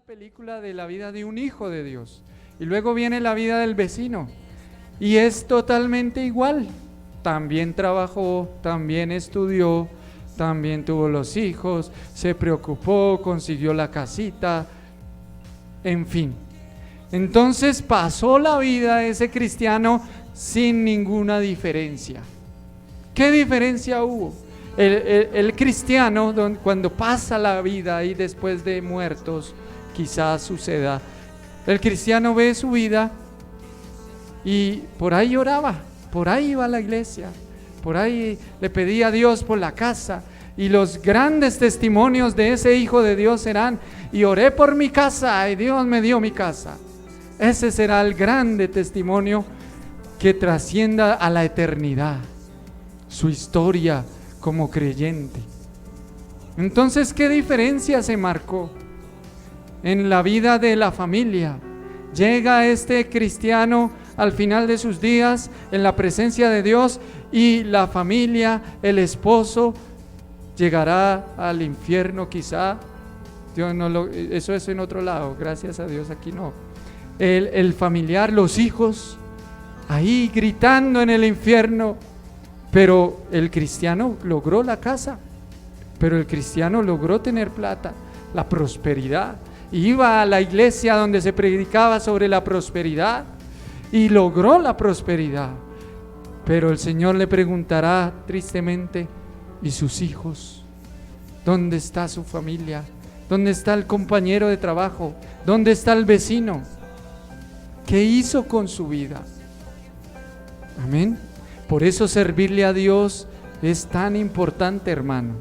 película de la vida de un hijo de Dios y luego viene la vida del vecino y es totalmente igual. También trabajó, también estudió, también tuvo los hijos, se preocupó, consiguió la casita, en fin. Entonces pasó la vida ese cristiano sin ninguna diferencia. ¿Qué diferencia hubo? El cristiano, cuando pasa la vida y después de muertos, quizás suceda, el cristiano ve su vida y por ahí oraba, por ahí iba a la iglesia, por ahí le pedía a Dios por la casa, y los grandes testimonios de ese hijo de Dios serán: y oré por mi casa y Dios me dio mi casa. Ese será el grande testimonio que trascienda a la eternidad, su historia como creyente. Entonces, ¿qué diferencia se marcó en la vida de la familia? Llega este cristiano al final de sus días en la presencia de Dios, y la familia, el esposo, llegará al infierno quizá. Dios no eso es en otro lado, gracias a Dios aquí no. El familiar, los hijos, ahí gritando en el infierno. Pero el cristiano logró la casa, pero el cristiano logró tener plata, la prosperidad. Iba a la iglesia donde se predicaba sobre la prosperidad y logró la prosperidad. Pero el Señor le preguntará tristemente: ¿y sus hijos? ¿Dónde está su familia? ¿Dónde está el compañero de trabajo? ¿Dónde está el vecino? ¿Qué hizo con su vida? Amén. Por eso servirle a Dios es tan importante, hermano.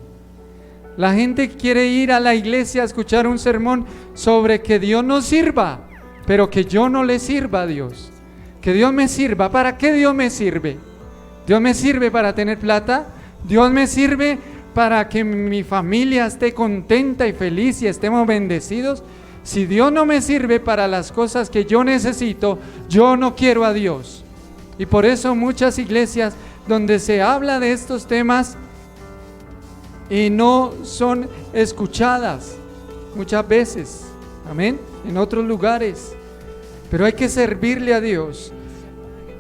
La gente quiere ir a la iglesia a escuchar un sermón sobre que Dios nos sirva, pero que yo no le sirva a Dios. Que Dios me sirva. ¿Para qué Dios me sirve? ¿Dios me sirve para tener plata? ¿Dios me sirve para que mi familia esté contenta y feliz y estemos bendecidos? Si Dios no me sirve para las cosas que yo necesito, yo no quiero a Dios. Y por eso muchas iglesias donde se habla de estos temas y no son escuchadas muchas veces, amén, en otros lugares. Pero hay que servirle a Dios.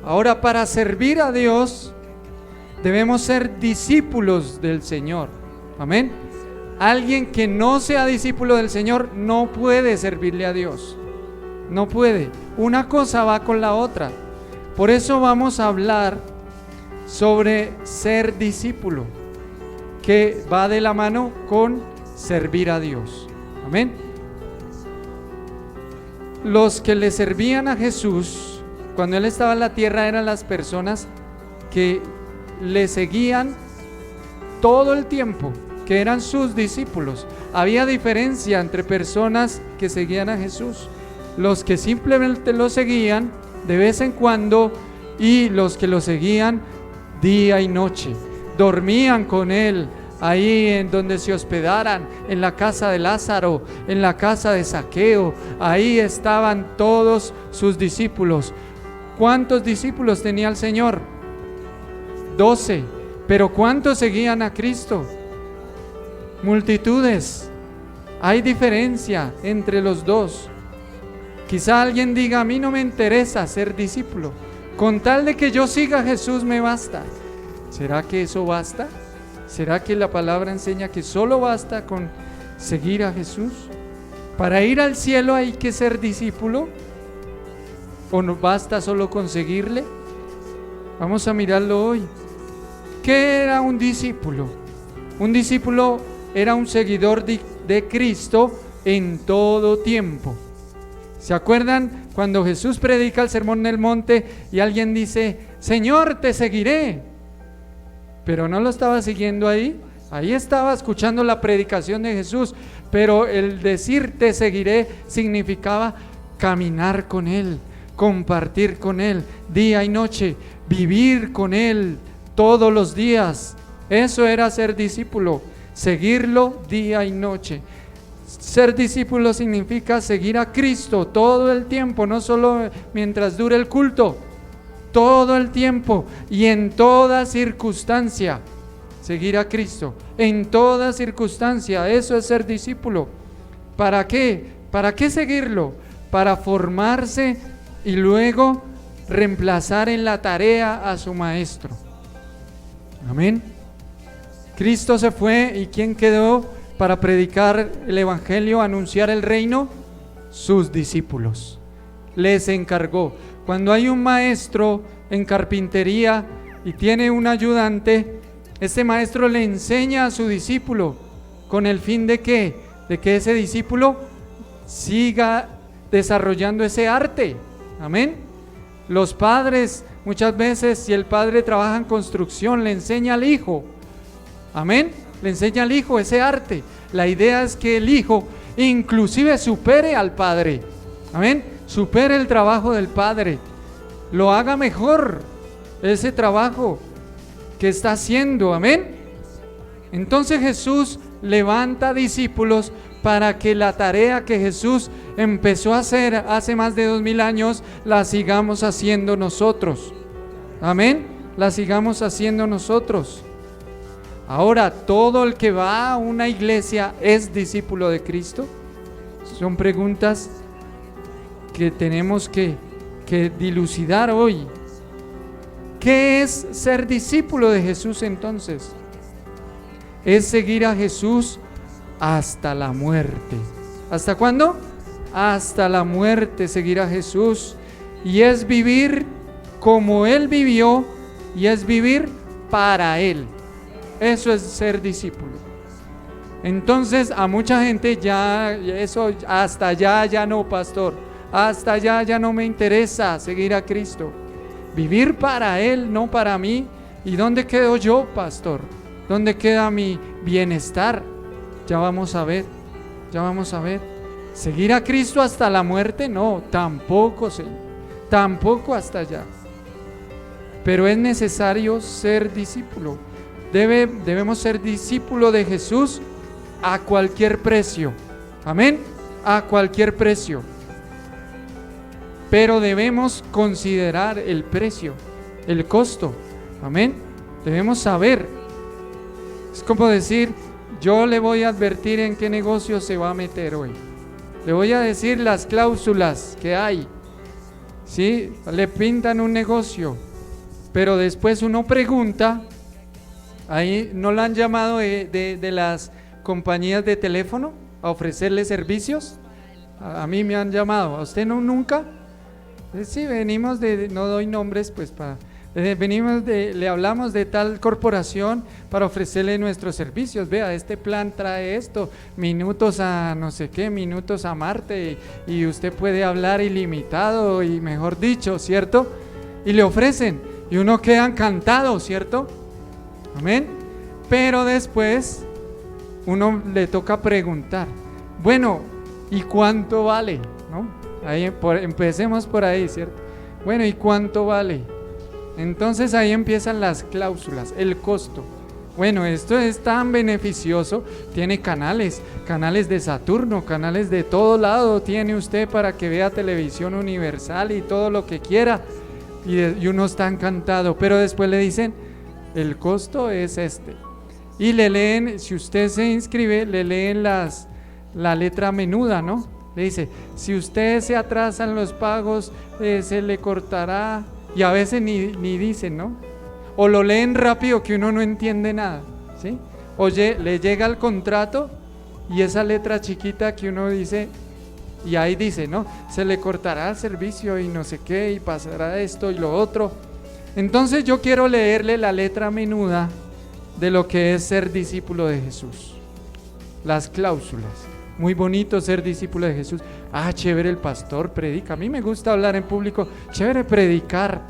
Ahora, para servir a Dios debemos ser discípulos del Señor, amén. Alguien que no sea discípulo del Señor no puede servirle a Dios, no puede. Una cosa va con la otra. Por eso vamos a hablar sobre ser discípulo, que va de la mano con servir a Dios. Amén. Los que le servían a Jesús cuando Él estaba en la tierra eran las personas que le seguían todo el tiempo, que eran sus discípulos. Había diferencia entre personas que seguían a Jesús: los que simplemente lo seguían de vez en cuando, y los que lo seguían día y noche, dormían con Él ahí en donde se hospedaran, en la casa de Lázaro, en la casa de Zaqueo. Ahí estaban todos sus discípulos. ¿Cuántos discípulos tenía el Señor? 12. Pero ¿cuántos seguían a Cristo? Multitudes. Hay diferencia entre los dos. Quizá alguien diga: a mí no me interesa ser discípulo, con tal de que yo siga a Jesús me basta. ¿Será que eso basta? ¿Será que la palabra enseña que solo basta con seguir a Jesús? ¿Para ir al cielo hay que ser discípulo? ¿O no basta solo con seguirle? Vamos a mirarlo hoy. ¿Qué era un discípulo? Un discípulo era un seguidor de Cristo en todo tiempo. ¿Se acuerdan cuando Jesús predica el sermón del monte y alguien dice: Señor, te seguiré? Pero no lo estaba siguiendo ahí. Ahí estaba escuchando la predicación de Jesús, pero el decir te seguiré significaba caminar con Él, compartir con Él día y noche, vivir con Él todos los días. Eso era ser discípulo, seguirlo día y noche. Ser discípulo significa seguir a Cristo todo el tiempo, no solo mientras dure el culto, todo el tiempo y en toda circunstancia. Seguir a Cristo en toda circunstancia, eso es ser discípulo. ¿Para qué? ¿Para qué seguirlo? Para formarse y luego reemplazar en la tarea a su maestro. Amén. Cristo se fue, ¿y quién quedó para predicar el evangelio, anunciar el reino? Sus discípulos. Les encargó. Cuando hay un maestro en carpintería y tiene un ayudante, este maestro le enseña a su discípulo con el fin de ¿qué? De que ese discípulo siga desarrollando ese arte. Amén. Los padres, muchas veces, si el padre trabaja en construcción, le enseña al hijo. Amén. Le enseña al hijo ese arte. La idea es que el hijo inclusive supere al padre. Amén. Supere el trabajo del padre. Lo haga mejor ese trabajo que está haciendo. Amén. Entonces Jesús levanta discípulos para que la tarea que Jesús empezó a hacer hace más de 2000 años la sigamos haciendo nosotros. Amén. La sigamos haciendo nosotros. Ahora, ¿todo el que va a una iglesia es discípulo de Cristo? Son preguntas que tenemos que dilucidar hoy. ¿Qué es ser discípulo de Jesús entonces? Es seguir a Jesús hasta la muerte. ¿Hasta cuándo? Hasta la muerte, seguir a Jesús. Y es vivir como Él vivió, y es vivir para Él. Eso es ser discípulo. Entonces a mucha gente ya, eso hasta allá ya no, pastor, hasta allá ya no me interesa seguir a Cristo. Vivir para Él, no para mí. ¿Y dónde quedo yo, pastor? ¿Dónde queda mi bienestar? Ya vamos a ver, ya vamos a ver. ¿Seguir a Cristo hasta la muerte? No, tampoco, Señor, tampoco hasta allá. Pero es necesario ser discípulo. Debemos ser discípulo de Jesús a cualquier precio. Amén, a cualquier precio. Pero debemos considerar el precio, el costo. Amén, debemos saber. Es como decir, yo le voy a advertir en qué negocio se va a meter hoy. Le voy a decir las cláusulas que hay. ¿Sí? Le pintan un negocio, pero después uno pregunta. Ahí no la han llamado de las compañías de teléfono a ofrecerle servicios. A mí me han llamado. ¿A usted no nunca? Sí, venimos no doy nombres, pues le hablamos de tal corporación para ofrecerle nuestros servicios. Vea, este plan trae esto, minutos a no sé qué, minutos a Marte, y usted puede hablar ilimitado y mejor dicho, ¿cierto? Y le ofrecen, y uno queda encantado, ¿cierto? Amén. Pero después uno le toca preguntar, bueno, ¿y cuánto vale? ¿No? Ahí empecemos por ahí, ¿cierto? Bueno, ¿y cuánto vale? Entonces ahí empiezan las cláusulas, el costo. Bueno, esto es tan beneficioso, tiene canales de Saturno, canales de todo lado tiene usted para que vea televisión universal y todo lo que quiera, y uno está encantado, pero después le dicen, el costo es este, y le leen, si usted se inscribe, le leen la letra menuda, ¿no? Le dice, si usted se atrasa en los pagos, se le cortará, y a veces ni dicen, ¿no? O lo leen rápido que uno no entiende nada, ¿sí? Oye, le llega el contrato y esa letra chiquita que uno dice, y ahí dice, ¿no? Se le cortará el servicio y no sé qué, y pasará esto y lo otro. Entonces yo quiero leerle la letra menuda de lo que es ser discípulo de Jesús. Las cláusulas. Muy bonito ser discípulo de Jesús. Ah, chévere, el pastor predica. A mí me gusta hablar en público, chévere predicar,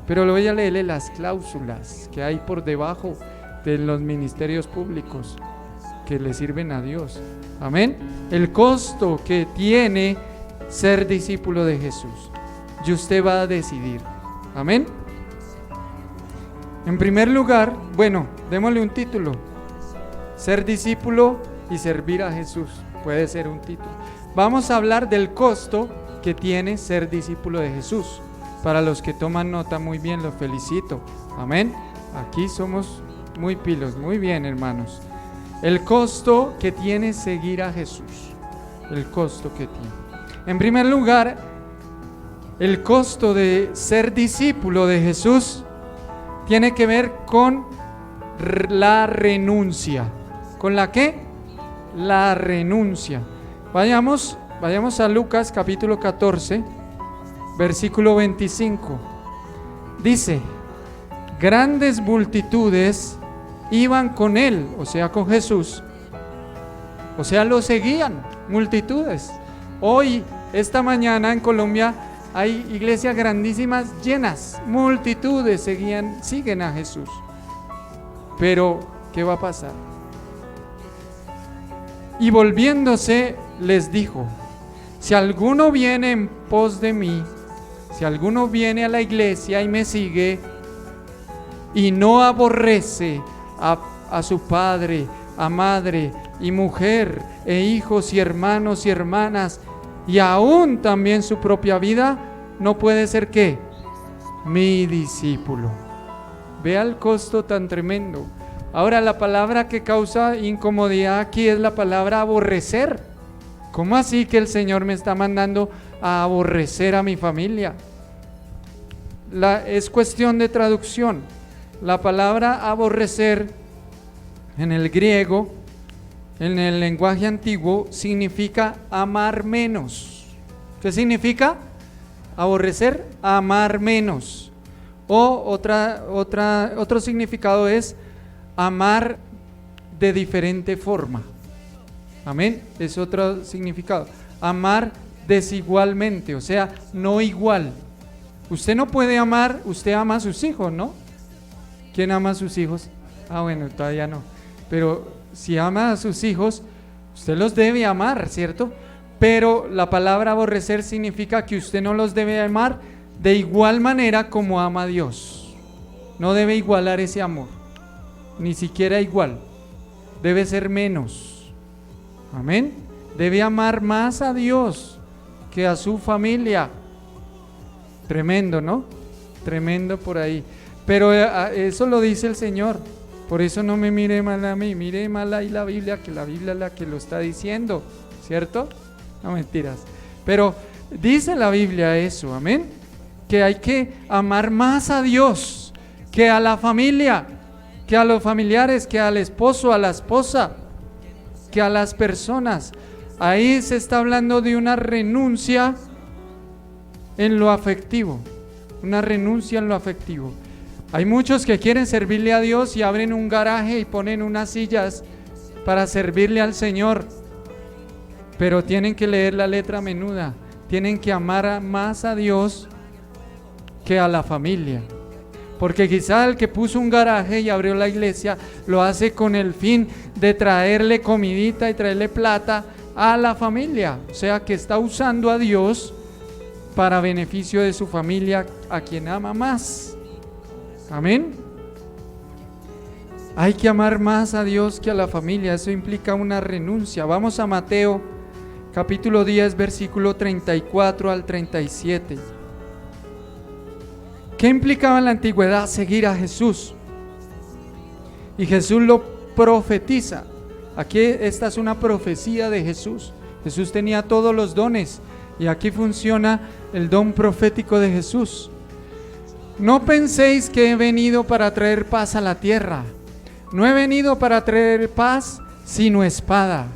pero le voy a leerle las cláusulas que hay por debajo de los ministerios públicos que le sirven a Dios. Amén. El costo que tiene ser discípulo de Jesús. Y usted va a decidir. Amén. En primer lugar, bueno, démosle un título. Ser discípulo y servir a Jesús. Puede ser un título. Vamos a hablar del costo que tiene ser discípulo de Jesús. Para los que toman nota, muy bien, los felicito. Amén. Aquí somos muy pilos. Muy bien, hermanos. El costo que tiene seguir a Jesús. el costo que tiene. En primer lugar, el costo de ser discípulo de Jesús tiene que ver con la renuncia. ¿Con la qué? La renuncia. Vayamos a Lucas capítulo 14, versículo 25. Dice: grandes multitudes iban con él, o sea, con Jesús. O sea, lo seguían multitudes. Hoy, esta mañana en Colombia, hay iglesias grandísimas llenas, multitudes siguen a Jesús. Pero, ¿qué va a pasar? Y volviéndose, les dijo: si alguno viene en pos de mí, si alguno viene a la iglesia y me sigue, y no aborrece a su padre, a madre y mujer, e hijos y hermanos y hermanas, y aún también su propia vida, no puede ser ¿qué? Mi discípulo. Vea el costo tan tremendo. Ahora, la palabra que causa incomodidad aquí es la palabra aborrecer. ¿Cómo así que el Señor me está mandando a aborrecer a mi familia? Es cuestión de traducción. La palabra aborrecer en el griego, en el lenguaje antiguo, significa amar menos. ¿Qué significa? Aborrecer, amar menos. O otro significado es amar de diferente forma. Amén. Es otro significado. Amar desigualmente, o sea, no igual. Usted no puede amar, usted ama a sus hijos, ¿no? ¿Quién ama a sus hijos? Bueno, todavía no. Pero si ama a sus hijos, usted los debe amar, ¿cierto? Pero la palabra aborrecer significa que usted no los debe amar de igual manera como ama a Dios. No debe igualar ese amor, ni siquiera igual. Debe ser menos. Amén. Debe amar más a Dios que a su familia. Tremendo, ¿no? Tremendo por ahí. Pero eso lo dice el Señor. Por eso no me mire mal a mí, mire mal ahí la Biblia, que la Biblia es la que lo está diciendo, ¿cierto? No, mentiras. Pero dice la Biblia eso, amén. Que hay que amar más a Dios que a la familia, que a los familiares, que al esposo, a la esposa, que a las personas. Ahí se está hablando de una renuncia en lo afectivo, una renuncia en lo afectivo. Hay muchos que quieren servirle a Dios y abren un garaje y ponen unas sillas para servirle al Señor, pero tienen que leer la letra menuda, tienen que amar más a Dios que a la familia, porque quizá el que puso un garaje y abrió la iglesia lo hace con el fin de traerle comidita y traerle plata a la familia, o sea que está usando a Dios para beneficio de su familia, a quien ama más. Amén. Hay que amar más a Dios que a la familia. Eso implica una renuncia. Vamos a Mateo capítulo 10 versículo 34 al 37. ¿Qué implicaba en la antigüedad seguir a Jesús? Y Jesús lo profetiza. Aquí esta es una profecía de Jesús. Jesús tenía todos los dones y aquí funciona el don profético de Jesús. No penséis que he venido para traer paz a la tierra. No he venido para traer paz, sino espada.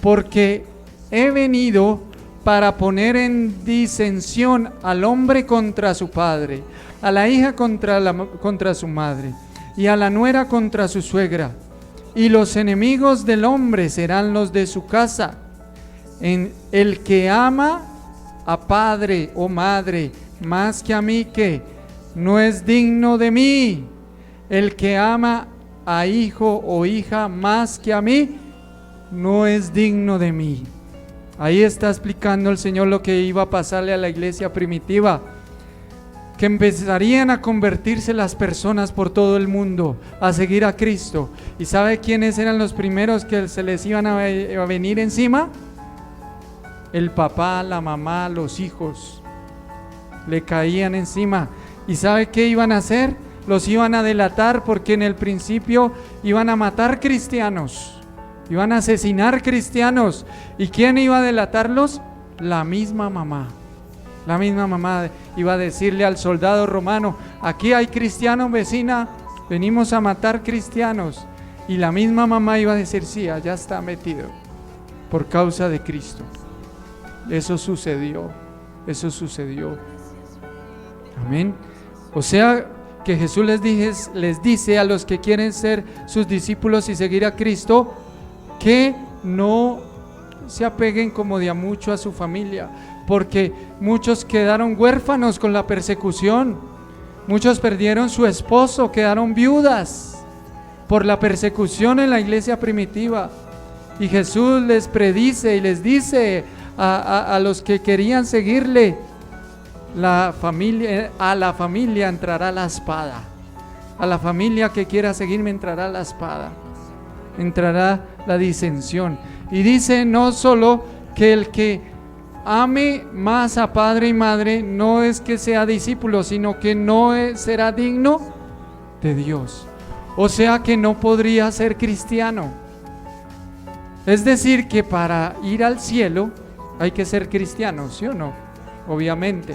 Porque he venido para poner en disensión al hombre contra su padre, a la hija contra su madre, y a la nuera contra su suegra. Y los enemigos del hombre serán los de su casa. El que ama a padre o madre más que a mí, que no es digno de mí. El que ama a hijo o hija más que a mí, no es digno de mí. Ahí está explicando el Señor lo que iba a pasarle a la iglesia primitiva, que empezarían a convertirse las personas por todo el mundo, a seguir a Cristo. ¿Y sabe quiénes eran los primeros que se les iban a venir encima? El papá, la mamá, los hijos. Le caían encima. ¿Y sabe qué iban a hacer? Los iban a delatar, porque en el principio iban a matar cristianos, Iban a asesinar cristianos. ¿Y quién iba a delatarlos? La misma mamá. La misma mamá iba a decirle al soldado romano: aquí hay cristianos, vecina, venimos a matar cristianos. Y la misma mamá iba a decir: sí, allá está metido, por causa de Cristo. Eso sucedió, eso sucedió. Amén. O sea que Jesús les dice a los que quieren ser sus discípulos y seguir a Cristo, que no se apeguen como de a mucho a su familia, porque muchos quedaron huérfanos con la persecución, muchos perdieron su esposo, quedaron viudas por la persecución en la iglesia primitiva. Y Jesús les predice y les dice a los que querían seguirle: a la familia entrará la espada. A la familia que quiera seguirme entrará la espada, entrará la disensión. Y dice no solo que el que ame más a padre y madre no es que sea discípulo, sino que no será digno de Dios. O sea que no podría ser cristiano. Es decir, que para ir al cielo hay que ser cristiano, ¿sí o no? Obviamente.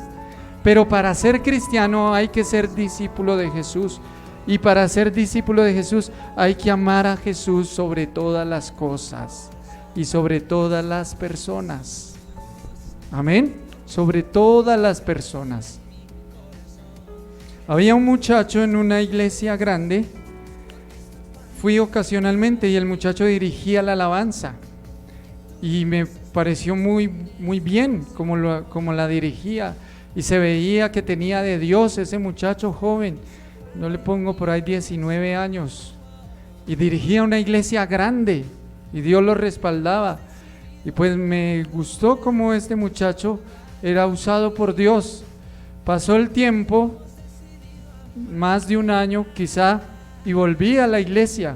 Pero para ser cristiano hay que ser discípulo de Jesús. Y para ser discípulo de Jesús hay que amar a Jesús sobre todas las cosas y sobre todas las personas. Amén. Sobre todas las personas. Había un muchacho en una iglesia grande. Fui ocasionalmente y el muchacho dirigía la alabanza. Y me pareció muy bien como la dirigía. Y se veía que tenía de Dios ese muchacho joven. Yo le pongo por ahí 19 años. Y dirigía una iglesia grande. Y Dios lo respaldaba. Y pues me gustó cómo este muchacho era usado por Dios. Pasó el tiempo, más de un año quizá, y volví a la iglesia.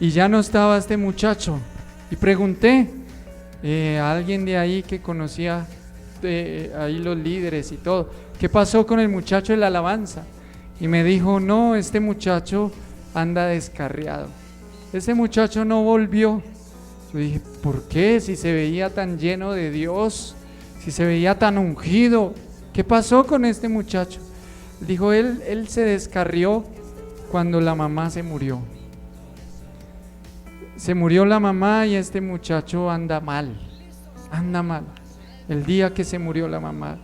Y ya no estaba este muchacho. Y pregunté a alguien de ahí que conocía ahí los líderes y todo: ¿qué pasó con el muchacho de la alabanza? Y me dijo: no, este muchacho anda descarriado. Ese muchacho no volvió. Yo dije: ¿por qué? Si se veía tan lleno de Dios, si se veía tan ungido, ¿qué pasó con este muchacho? Dijo: él se descarrió cuando la mamá se murió. Se murió la mamá y este muchacho anda mal. El día que se murió la mamá.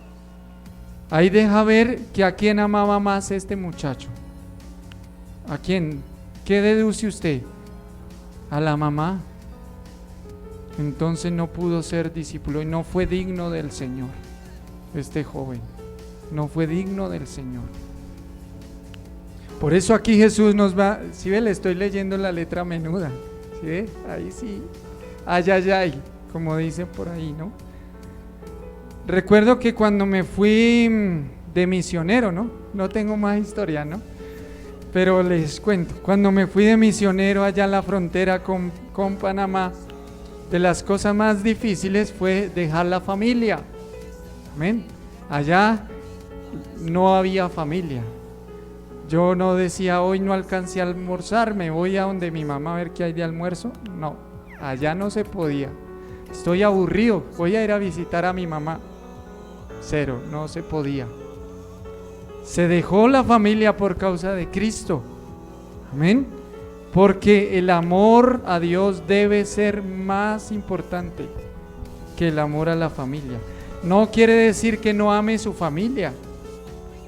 Ahí deja ver que a quién amaba más este muchacho. ¿A quién? ¿Qué deduce usted? A la mamá. Entonces no pudo ser discípulo y no fue digno del Señor. Este joven no fue digno del Señor. Por eso aquí Jesús nos va. Si ve, le estoy leyendo la letra menuda. ¿Sí ve? Ahí sí. Ay, como dicen por ahí, ¿no? Recuerdo que cuando me fui de misionero, no tengo más historia, pero les cuento. Cuando me fui de misionero allá en la frontera con Panamá, de las cosas más difíciles fue dejar la familia. Amén. Allá no había familia. Yo no decía: hoy no alcancé a almorzar, me voy a donde mi mamá a ver qué hay de almuerzo. No, allá no se podía. Estoy aburrido, voy a ir a visitar a mi mamá. Cero, no se podía. Se dejó la familia por causa de Cristo. Amén. Porque el amor a Dios debe ser más importante que el amor a la familia. No quiere decir que no ame su familia.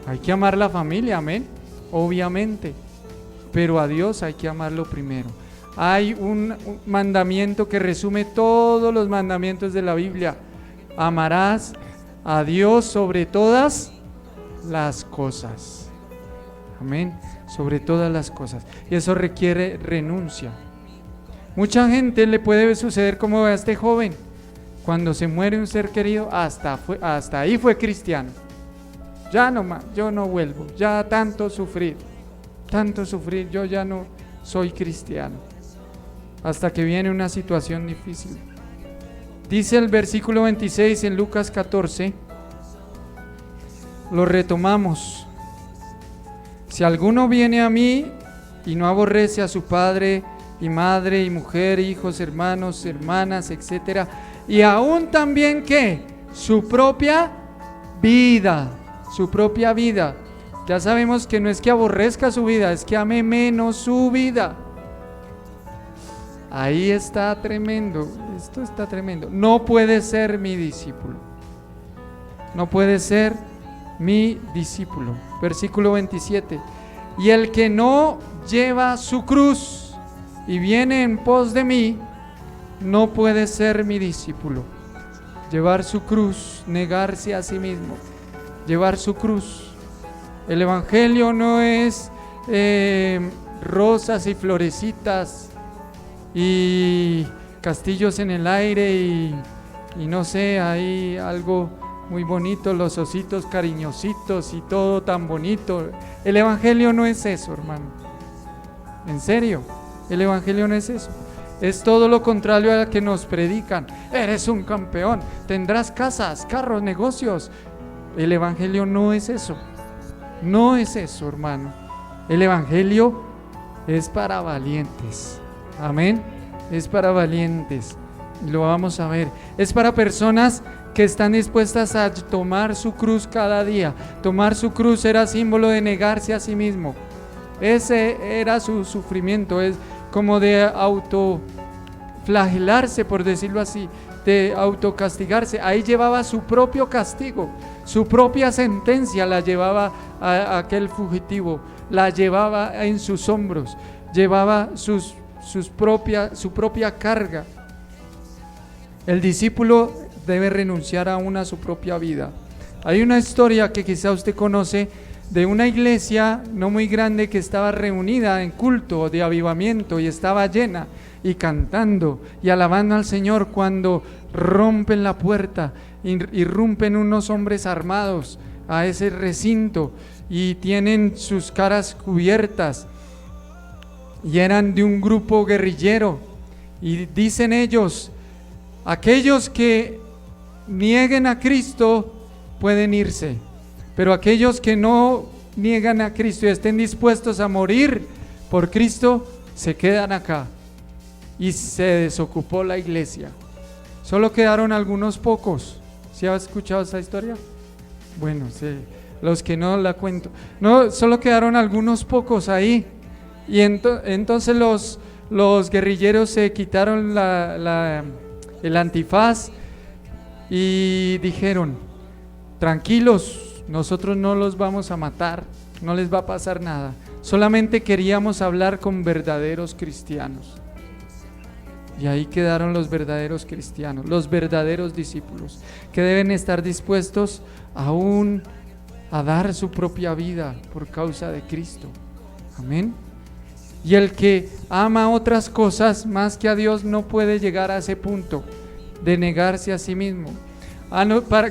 Hay que amar la familia, amén, obviamente. Pero a Dios hay que amarlo primero. Hay un mandamiento que resume todos los mandamientos de la Biblia: amarás a Dios sobre todas las cosas. Amén. Sobre todas las cosas. Y eso requiere renuncia. Mucha gente le puede suceder como a este joven. Cuando se muere un ser querido, hasta ahí fue cristiano. Ya no más, yo no vuelvo. Ya tanto sufrir, yo ya no soy cristiano. Hasta que viene una situación difícil. Dice el versículo 26 en Lucas 14, lo retomamos: si alguno viene a mí y no aborrece a su padre y madre y mujer, hijos, hermanos, hermanas, etcétera, y aún también ¿qué? Su propia vida, su propia vida. Ya sabemos que no es que aborrezca su vida, es que ame menos su vida. Ahí está tremendo, esto está tremendo. No puede ser mi discípulo. No puede ser mi discípulo. Versículo 27. Y el que no lleva su cruz y viene en pos de mí, no puede ser mi discípulo. Llevar su cruz, negarse a sí mismo, llevar su cruz. El evangelio no es rosas y florecitas y castillos en el aire y no sé, hay algo muy bonito, los ositos cariñositos y todo tan bonito. El evangelio no es eso, hermano. En serio, el evangelio no es eso. Es todo lo contrario a lo que nos predican. Eres un campeón, tendrás casas, carros, negocios. El evangelio no es eso. No es eso, hermano. El evangelio es para valientes. Amén. Es para valientes. Lo vamos a ver. Es para personas que están dispuestas a tomar su cruz cada día. Tomar su cruz era símbolo de negarse a sí mismo. Ese era su sufrimiento. Es como de autoflagelarse, por decirlo así, de autocastigarse. Ahí llevaba su propio castigo, su propia sentencia la llevaba a aquel fugitivo, la llevaba en sus hombros, llevaba su propia carga. El discípulo debe renunciar aún a su propia vida. Hay una historia que quizá usted conoce de una iglesia no muy grande que estaba reunida en culto de avivamiento y estaba llena y cantando y alabando al Señor cuando rompen la puerta, irrumpen unos hombres armados a ese recinto y tienen sus caras cubiertas y eran de un grupo guerrillero y dicen ellos: aquellos que nieguen a Cristo pueden irse, pero aquellos que no niegan a Cristo y estén dispuestos a morir por Cristo, se quedan acá. Y se desocupó la iglesia. Solo quedaron algunos pocos. ¿Sí has escuchado esa historia? Bueno, sí, los que no la cuento. No, solo quedaron algunos pocos ahí. Y entonces los guerrilleros se quitaron el antifaz y dijeron: tranquilos, nosotros no los vamos a matar, no les va a pasar nada. Solamente queríamos hablar con verdaderos cristianos. Y ahí quedaron los verdaderos cristianos, los verdaderos discípulos, que deben estar dispuestos aún a dar su propia vida por causa de Cristo. Amén. Y el que ama otras cosas más que a Dios no puede llegar a ese punto de negarse a sí mismo.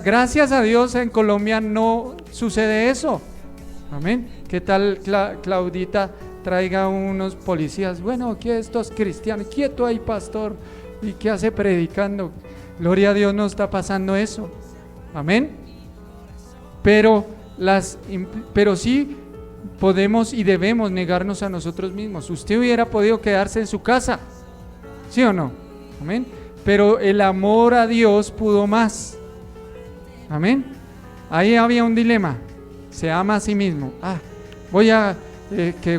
Gracias a Dios en Colombia no sucede eso. Amén. ¿Qué tal Claudita traiga unos policías? Bueno, ¿qué estos cristianos? Quieto ahí, pastor. ¿Y qué hace predicando? Gloria a Dios, no está pasando eso. Amén. Pero sí podemos y debemos negarnos a nosotros mismos. Usted hubiera podido quedarse en su casa, ¿sí o no? Amén. Pero el amor a Dios pudo más. Amén. Ahí había un dilema. Se ama a sí mismo. Voy a,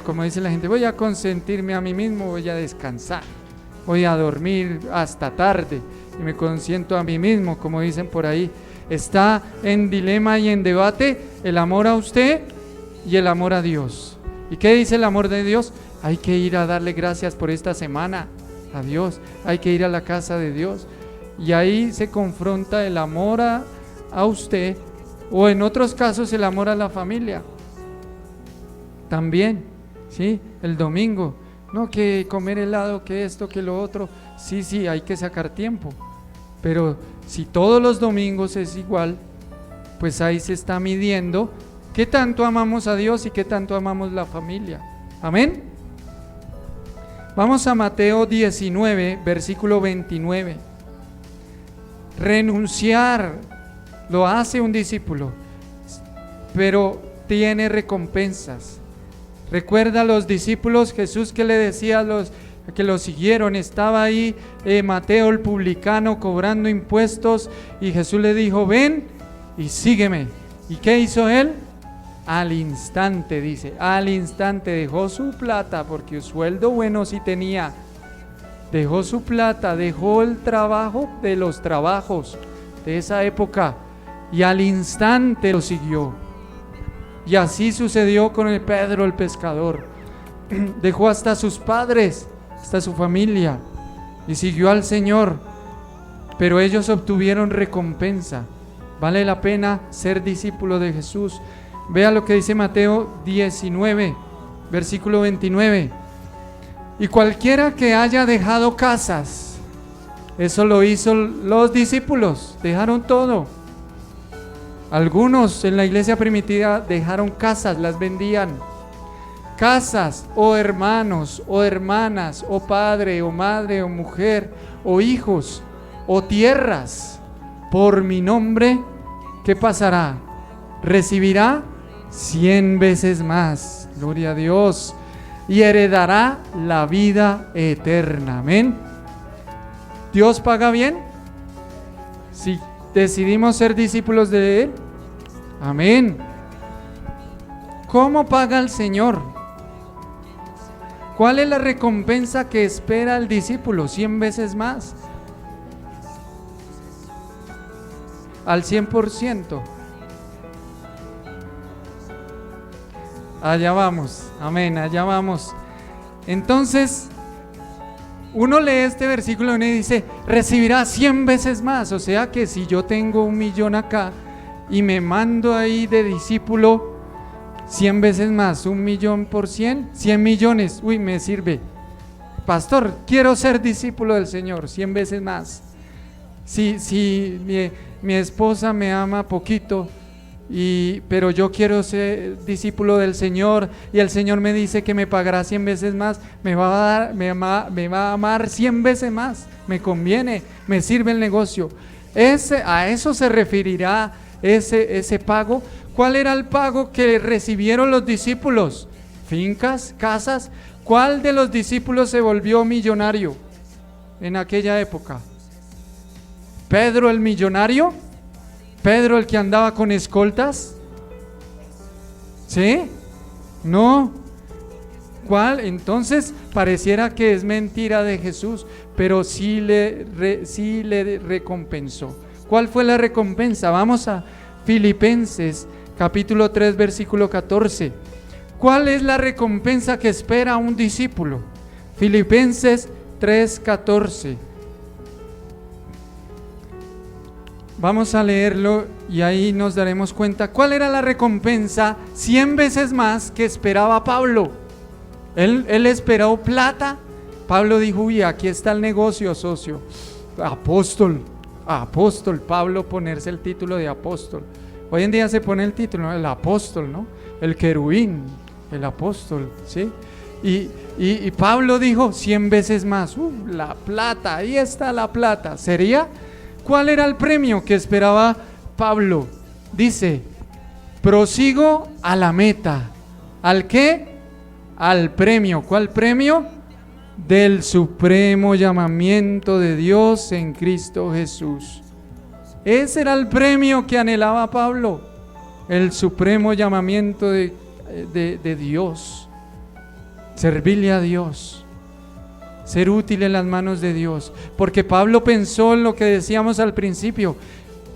como dice la gente, voy a consentirme a mí mismo, voy a descansar, voy a dormir hasta tarde y me consiento a mí mismo, como dicen por ahí. Está en dilema y en debate el amor a usted y el amor a Dios. ¿Y qué dice el amor de Dios? Hay que ir a darle gracias por esta semana a Dios, hay que ir a la casa de Dios. Y ahí se confronta el amor a usted, o en otros casos el amor a la familia. También, ¿sí? El domingo, no que comer helado, que esto, que lo otro. Sí, hay que sacar tiempo. Pero si todos los domingos es igual, pues ahí se está midiendo qué tanto amamos a Dios y qué tanto amamos la familia. Amén. Vamos a Mateo 19, versículo 29. Renunciar lo hace un discípulo, pero tiene recompensas. Recuerda a los discípulos, Jesús que le decía que lo siguieron. Estaba ahí Mateo el publicano cobrando impuestos y Jesús le dijo: ven y sígueme. ¿Y qué hizo él? Al instante, dice, al instante dejó su plata, porque un sueldo bueno sí tenía. Dejó su plata, dejó el trabajo de los trabajos de esa época y al instante lo siguió. Y así sucedió con el Pedro el pescador. Dejó hasta sus padres, hasta su familia y siguió al Señor. Pero ellos obtuvieron recompensa. Vale la pena ser discípulo de Jesús. Vea lo que dice Mateo 19, versículo 29. Y cualquiera que haya dejado casas, eso lo hizo los discípulos, dejaron todo. Algunos en la iglesia primitiva dejaron casas, las vendían. Casas, o hermanos, o hermanas, o padre, o madre, o mujer, o hijos, o tierras, por mi nombre, ¿qué pasará? Recibirá 100 veces más, gloria a Dios, y heredará la vida eterna. Amén. ¿Dios paga bien? Si decidimos ser discípulos de Él. Amén. ¿Cómo paga el Señor? ¿Cuál es la recompensa que espera el discípulo? 100 veces más. Al 100%. Allá vamos, amén, allá vamos. Entonces, uno lee este versículo y dice, recibirá 100 veces más. O sea que si yo tengo 1 millón acá y me mando ahí de discípulo, 100 veces más, 1 millón por 100, 100 millones, uy, me sirve. Pastor, quiero ser discípulo del Señor, 100 veces más. Si mi esposa me ama poquito, pero yo quiero ser discípulo del Señor y el Señor me dice que me pagará 100 veces más, me va a amar 100 veces más, me conviene, me sirve el negocio. A eso se referirá ese pago. ¿Cuál era el pago que recibieron los discípulos? Fincas, casas. ¿Cuál de los discípulos se volvió millonario en aquella época? ¿Pedro el millonario? ¿Pedro el que andaba con escoltas? ¿Sí? No. ¿Cuál? Entonces pareciera que es mentira de Jesús, pero sí le recompensó. ¿Cuál fue la recompensa? Vamos a Filipenses capítulo 3 versículo 14. ¿Cuál es la recompensa que espera un discípulo? Filipenses 3:14. Vamos a leerlo y ahí nos daremos cuenta cuál era la recompensa 100 veces más que esperaba Pablo. Él esperó plata. Pablo dijo, uy, aquí está el negocio, socio. Apóstol, Pablo ponerse el título de apóstol. Hoy en día se pone el título, ¿no? El apóstol, ¿no? El querubín, el apóstol, ¿sí? Y Pablo dijo 100 veces más, la plata, ahí está la plata. ¿Sería? ¿Cuál era el premio que esperaba Pablo? Dice, prosigo a la meta. ¿Al qué? Al premio. ¿Cuál premio? Del supremo llamamiento de Dios en Cristo Jesús. Ese era el premio que anhelaba Pablo, el supremo llamamiento de Dios, servirle a Dios, ser útil en las manos de Dios, porque Pablo pensó en lo que decíamos al principio.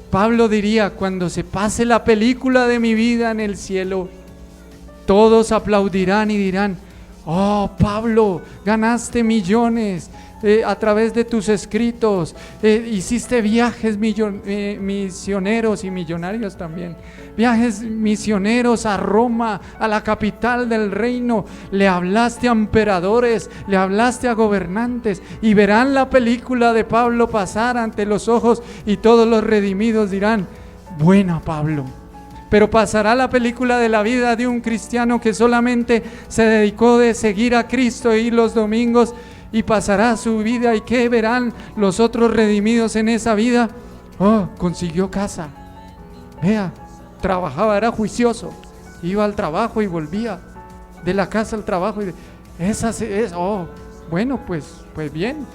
Pablo diría, cuando se pase la película de mi vida en el cielo, todos aplaudirán y dirán, oh Pablo, ganaste millones a través de tus escritos, hiciste viajes misioneros y millonarios también, viajes misioneros a Roma, a la capital del reino, le hablaste a emperadores, le hablaste a gobernantes, y verán la película de Pablo pasar ante los ojos y todos los redimidos dirán, buena Pablo. Pero pasará la película de la vida de un cristiano que solamente se dedicó de seguir a Cristo e ir los domingos, y pasará su vida, y ¿qué verán los otros redimidos en esa vida? Oh, consiguió casa, vea, trabajaba, era juicioso, iba al trabajo y volvía de la casa al trabajo, y Bueno, pues bien.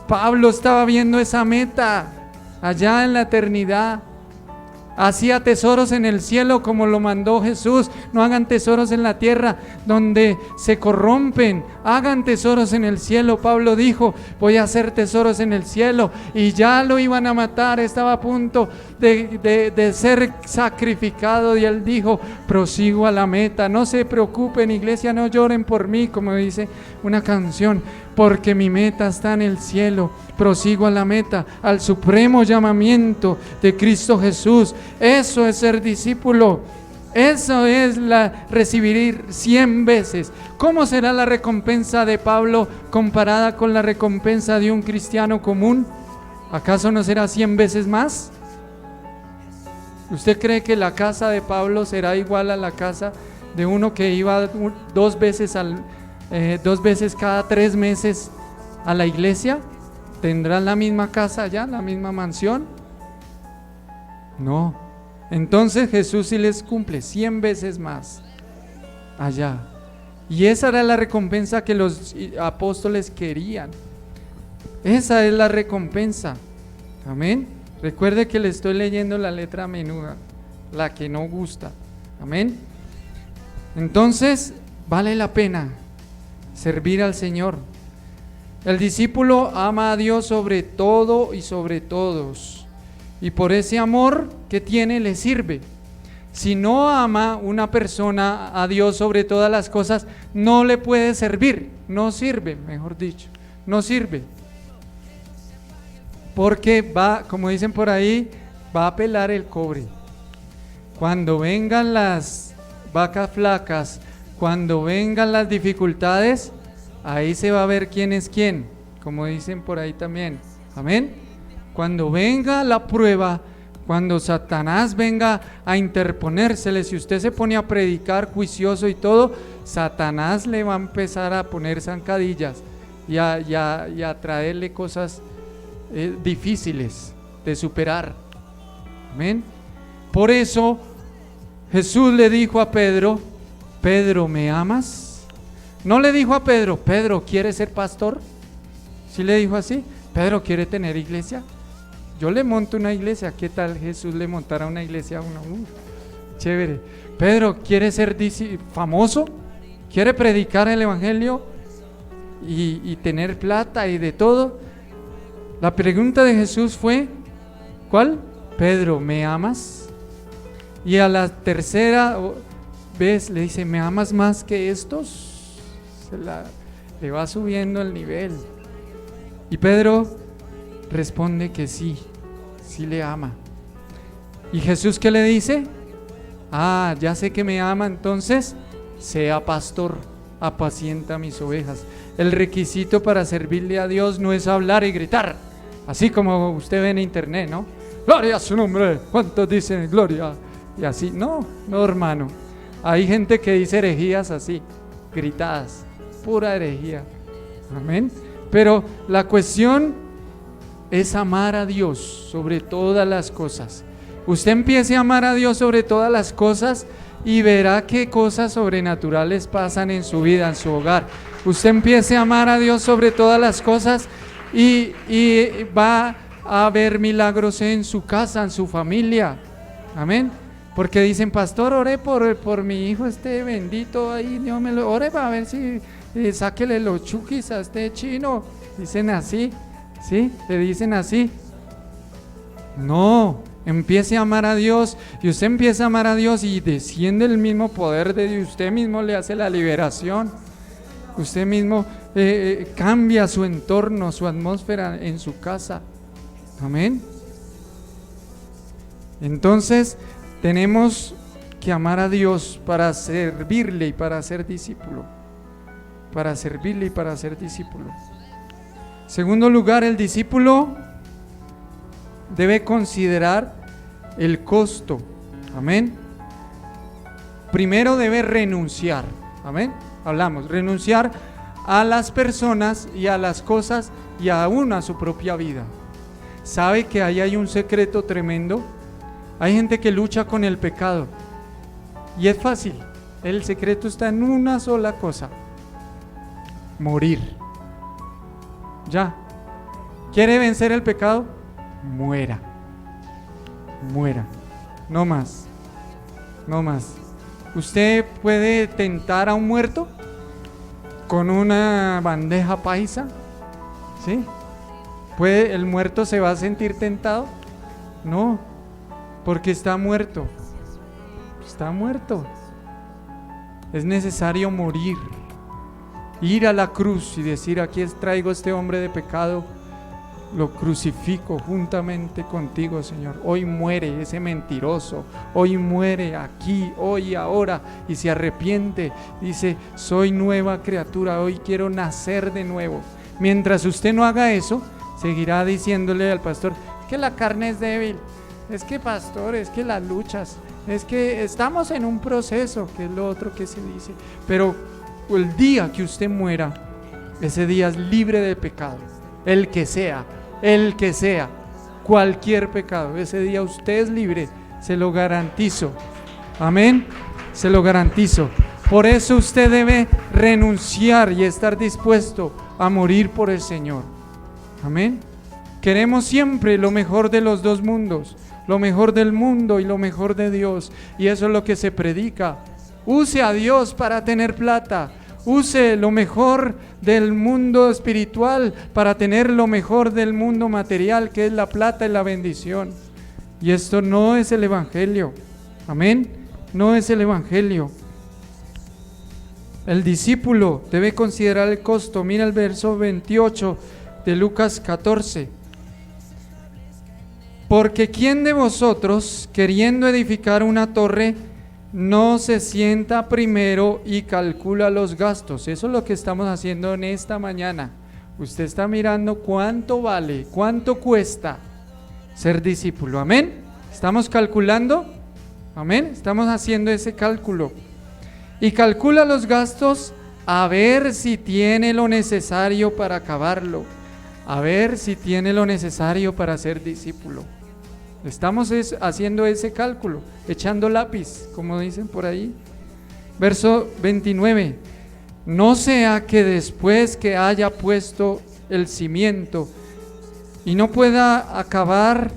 Pablo estaba viendo esa meta allá en la eternidad. Hacía tesoros en el cielo como lo mandó Jesús. No hagan tesoros en la tierra donde se corrompen, hagan tesoros en el cielo. Pablo dijo, voy a hacer tesoros en el cielo. Y ya lo iban a matar, estaba a punto de ser sacrificado. Y él dijo, prosigo a la meta. No se preocupen, iglesia, no lloren por mí, como dice una canción, porque mi meta está en el cielo. Prosigo a la meta, al supremo llamamiento de Cristo Jesús. Eso es ser discípulo. Eso es recibir 100 veces. ¿Cómo será la recompensa de Pablo comparada con la recompensa de un cristiano común? ¿Acaso no será 100 veces más? ¿Usted cree que la casa de Pablo será igual a la casa de uno que iba 2 veces cada 3 meses a la iglesia? ¿Tendrán la misma casa allá, la misma mansión? No. Entonces Jesús sí les cumple 100 veces más allá. Y esa era la recompensa que los apóstoles querían. Esa es la recompensa. Amén. Recuerde que le estoy leyendo la letra menuda, la que no gusta. Amén. Entonces vale la pena servir al Señor. El discípulo ama a Dios sobre todo y sobre todos, y por ese amor que tiene le sirve. Si no ama una persona a Dios sobre todas las cosas, no le puede servir, no sirve, mejor dicho, no sirve. Porque va, como dicen por ahí, va a pelar el cobre. Cuando vengan las vacas flacas, cuando vengan las dificultades, ahí se va a ver quién es quién, como dicen por ahí también. Amén. Cuando venga la prueba, cuando Satanás venga a interponérsele, si usted se pone a predicar juicioso y todo, Satanás le va a empezar a poner zancadillas y a traerle cosas difíciles de superar. Amén. Por eso Jesús le dijo a Pedro, Pedro, ¿me amas? No le dijo a Pedro, Pedro, ¿quieres ser pastor? ¿Sí le dijo así? Pedro, ¿quiere tener iglesia? Yo le monto una iglesia. ¿Qué tal Jesús le montara una iglesia a uno? Chévere. Pedro, ¿quiere ser famoso? ¿Quiere predicar el evangelio y tener plata y de todo? La pregunta de Jesús fue, ¿cuál? Pedro, ¿me amas? Y a la tercera vez le dice, ¿me amas más que estos? Le va subiendo el nivel. Y Pedro responde que sí, sí le ama. ¿Y Jesús qué le dice? Ya sé que me ama, entonces sea pastor, apacienta mis ovejas. El requisito para servirle a Dios no es hablar y gritar, así como usted ve en internet, ¿no? Gloria a su nombre. ¿Cuántos dicen gloria? Y así, no, hermano. Hay gente que dice herejías así, gritadas, pura herejía. Amén. Pero la cuestión es amar a Dios sobre todas las cosas. Usted empiece a amar a Dios sobre todas las cosas y verá qué cosas sobrenaturales pasan en su vida, en su hogar. Usted empiece a amar a Dios sobre todas las cosas y va a haber milagros en su casa, en su familia. Amén. Porque dicen, pastor, ore por mi hijo este bendito ahí, Dios me lo ore para ver si sáquele los chuquis a este chino. Dicen así, ¿sí? Le dicen así. No, empiece a amar a Dios y usted empieza a amar a Dios y desciende el mismo poder de Dios. Usted mismo le hace la liberación. Usted mismo cambia su entorno, su atmósfera en su casa. Amén. Entonces tenemos que amar a Dios para servirle y para ser discípulo. Para servirle y para ser discípulo. Segundo lugar, el discípulo debe considerar el costo. Amén. Primero debe renunciar. Amén. Hablamos, renunciar a las personas y a las cosas y aún a su propia vida. ¿Sabe que ahí hay un secreto tremendo? Hay gente que lucha con el pecado y es fácil. El secreto está en una sola cosa: morir. Ya. ¿Quiere vencer el pecado? Muera. Muera. No más. No más. ¿Usted puede tentar a un muerto con una bandeja paisa? ¿Sí? ¿El muerto se va a sentir tentado? No, porque está muerto. Está muerto. Es necesario morir. Ir a la cruz y decir: aquí traigo este hombre de pecado, lo crucifico juntamente contigo, Señor. Hoy muere ese mentiroso, hoy muere aquí, hoy, ahora, y se arrepiente. Dice: soy nueva criatura, hoy quiero nacer de nuevo. Mientras usted no haga eso, seguirá diciéndole al pastor que la carne es débil. Es que, pastor, es que las luchas, es que estamos en un proceso, que es lo otro que se dice. Pero el día que usted muera, ese día es libre de pecado. El que sea, cualquier pecado, ese día usted es libre, se lo garantizo. Amén, se lo garantizo. Por eso usted debe renunciar y estar dispuesto a morir por el Señor. Amén. Queremos siempre lo mejor de los dos mundos, lo mejor del mundo y lo mejor de Dios, y eso es lo que se predica. Use a Dios para tener plata. Use lo mejor del mundo espiritual para tener lo mejor del mundo material, que es la plata y la bendición. Y esto no es el Evangelio. Amén. No es el Evangelio. El discípulo debe considerar el costo. Mira el verso 28 de Lucas 14. Porque ¿quién de vosotros, queriendo edificar una torre, no se sienta primero y calcula los gastos? Eso es lo que estamos haciendo en esta mañana. Usted está mirando cuánto vale, cuánto cuesta ser discípulo. Amén. ¿Estamos calculando? Amén. Estamos haciendo ese cálculo. Y calcula los gastos, a ver si tiene lo necesario para acabarlo. A ver si tiene lo necesario para ser discípulo. Estamos haciendo ese cálculo, echando lápiz, como dicen por ahí. Verso 29. No sea que después que haya puesto el cimiento y no pueda acabarla,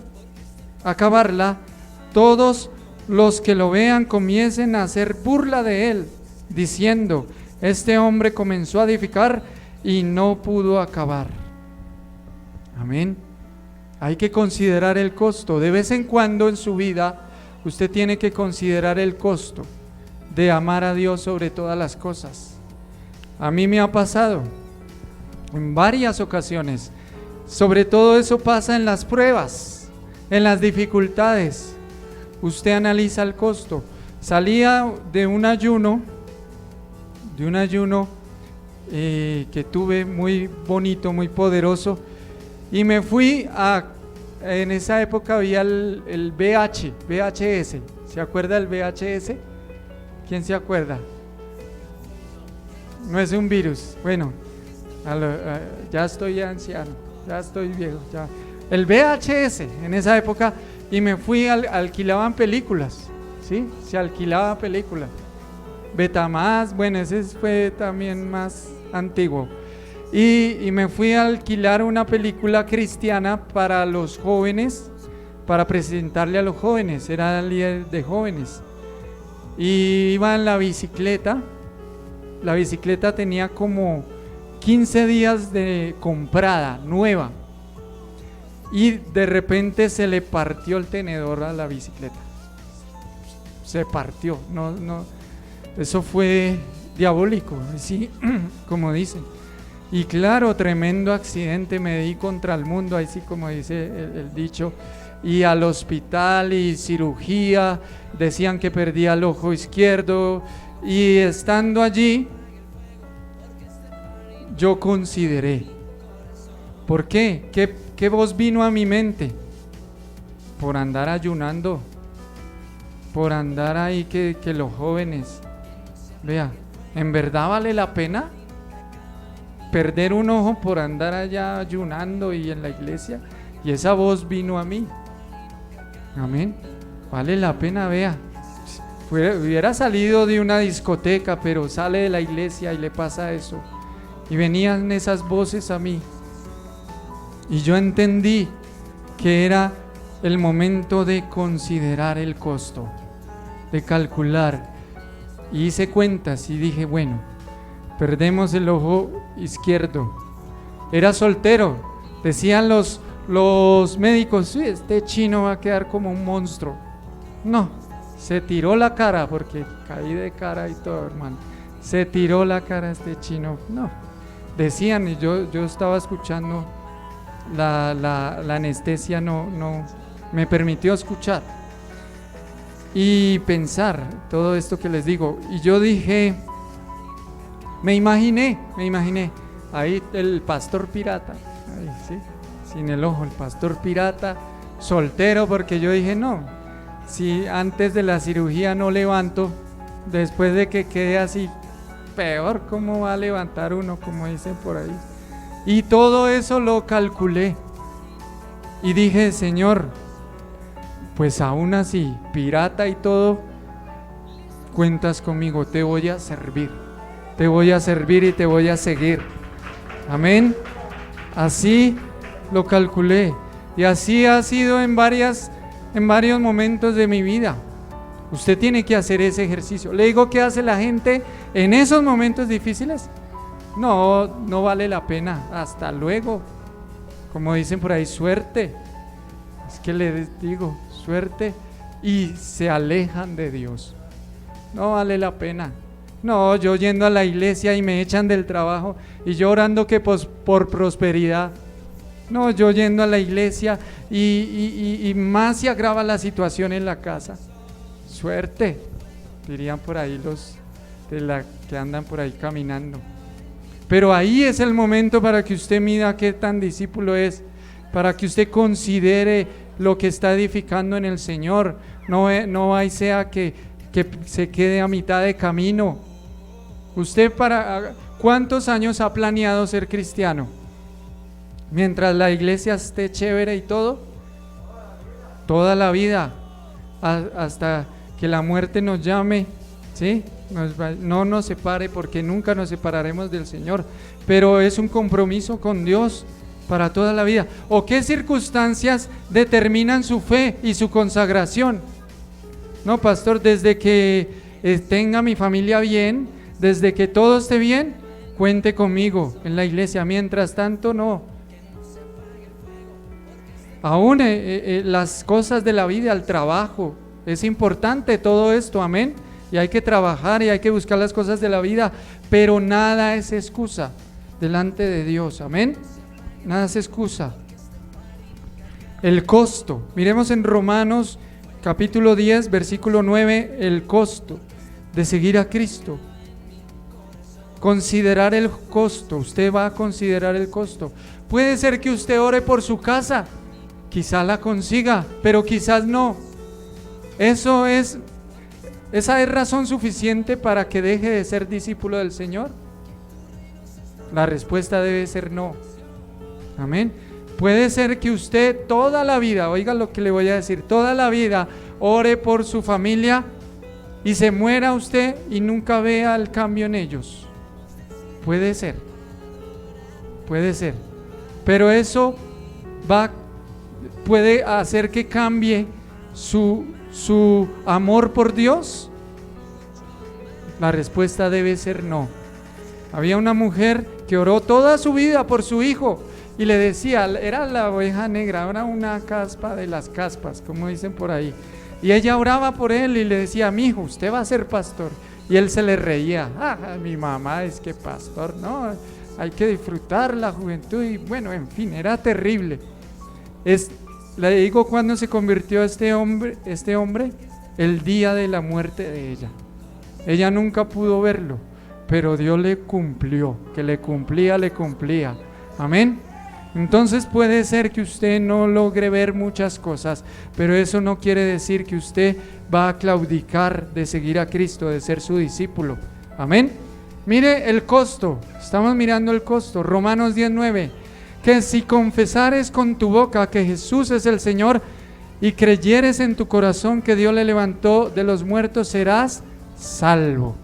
todos los que lo vean comiencen a hacer burla de él, diciendo: este hombre comenzó a edificar y no pudo acabar. Amén. Hay que considerar el costo. De vez en cuando en su vida usted tiene que considerar el costo de amar a Dios sobre todas las cosas. A mí me ha pasado en varias ocasiones. Sobre todo eso pasa en las pruebas, en las dificultades. Usted analiza el costo. Salía de un ayuno que tuve muy bonito, muy poderoso. Y me fui en esa época había el VHS. ¿Se acuerda del VHS? ¿Quién se acuerda? No es un virus. Bueno, ya estoy anciano, ya estoy viejo. Ya. El VHS en esa época, y me fui, alquilaban películas, ¿sí? Se alquilaba películas. Betamax, bueno, ese fue también más antiguo. Y me fui a alquilar una película cristiana para los jóvenes, para presentarle a los jóvenes. Era el líder de jóvenes. Y iba en la bicicleta. La bicicleta tenía como 15 días de comprada, nueva. Y de repente se le partió el tenedor a la bicicleta. Se partió. No, eso fue diabólico, así como dicen. Y claro, tremendo accidente, me di contra el mundo, así como dice el dicho, y al hospital y cirugía, decían que perdía el ojo izquierdo, y estando allí, yo consideré, ¿por qué? ¿Qué voz vino a mi mente? Por andar ayunando, por andar ahí que los jóvenes, vea, ¿en verdad vale la pena perder un ojo por andar allá ayunando y en la iglesia? Y esa voz vino a mí. Amén. Vale la pena, vea. Hubiera salido de una discoteca, pero sale de la iglesia y le pasa eso. y venían esas voces a mí. Y yo entendí que era el momento de considerar el costo, de calcular. Y hice cuentas y dije, bueno, perdemos el ojo izquierdo. Era soltero, decían los médicos, sí, este chino va a quedar como un monstruo. No, se tiró la cara, porque caí de cara y todo, hermano. Se tiró la cara este chino. No, decían, y yo estaba escuchando, la anestesia no me permitió escuchar y pensar todo esto que les digo. Y yo dije, me imaginé ahí el pastor pirata, ahí, ¿sí? Sin el ojo, el pastor pirata, soltero, porque yo dije, no, si antes de la cirugía no levanto, después de que quede así, peor, ¿cómo va a levantar uno? Como dicen por ahí. Y todo eso lo calculé y dije, Señor, pues aún así, pirata y todo, cuentas conmigo, te voy a servir y te voy a seguir. Amén. Así lo calculé y así ha sido en varios momentos de mi vida. Usted tiene que hacer ese ejercicio. Le digo, ¿qué hace la gente en esos momentos difíciles? No vale la pena, hasta luego. Como dicen por ahí, suerte. Es que les digo, suerte. Y se alejan de Dios. No vale la pena. No, yo yendo a la iglesia y me echan del trabajo y yo orando que por prosperidad. No, yo yendo a la iglesia y más se agrava la situación en la casa. Suerte, dirían por ahí los que andan por ahí caminando. Pero ahí es el momento para que usted mida qué tan discípulo es, para que usted considere lo que está edificando en el Señor. No hay sea que se quede a mitad de camino. ¿Usted cuántos años ha planeado ser cristiano? Mientras la iglesia esté chévere y todo, toda la vida, hasta que la muerte nos llame, ¿sí? No nos separe, porque nunca nos separaremos del Señor, pero es un compromiso con Dios para toda la vida. ¿O qué circunstancias determinan su fe y su consagración? No, pastor, desde que tenga mi familia bien, desde que todo esté bien, cuente conmigo en la iglesia. Mientras tanto, no. Aún las cosas de la vida, el trabajo, es importante todo esto, amén. Y hay que trabajar y hay que buscar las cosas de la vida, pero nada es excusa delante de Dios, amén. Nada es excusa. El costo, miremos en Romanos capítulo 10, versículo 9, el costo de seguir a Cristo. Considerar el costo, usted va a considerar el costo. Puede ser que usted ore por su casa, quizá la consiga, pero quizás no. Esa es razón suficiente para que deje de ser discípulo del Señor. La respuesta debe ser no. Amén. Puede ser que usted toda la vida, oiga lo que le voy a decir, toda la vida ore por su familia y se muera usted y nunca vea el cambio en ellos. Puede ser, pero eso puede hacer que cambie su amor por Dios. La respuesta debe ser no. Había una mujer que oró toda su vida por su hijo y le decía, era la oveja negra, era una caspa de las caspas, como dicen por ahí, y ella oraba por él y le decía, mi hijo, usted va a ser pastor. Y él se le reía, mi mamá es que pastor, no, hay que disfrutar la juventud. Y bueno, en fin, era terrible. Le digo, cuando se convirtió este hombre, el día de la muerte de ella. Ella nunca pudo verlo, pero Dios le cumplió, que le cumplía. Amén. Entonces puede ser que usted no logre ver muchas cosas, pero eso no quiere decir que usted va a claudicar de seguir a Cristo, de ser su discípulo. Amén. Mire el costo, estamos mirando el costo. Romanos 10:9, que si confesares con tu boca que Jesús es el Señor y creyeres en tu corazón que Dios le levantó de los muertos, serás salvo.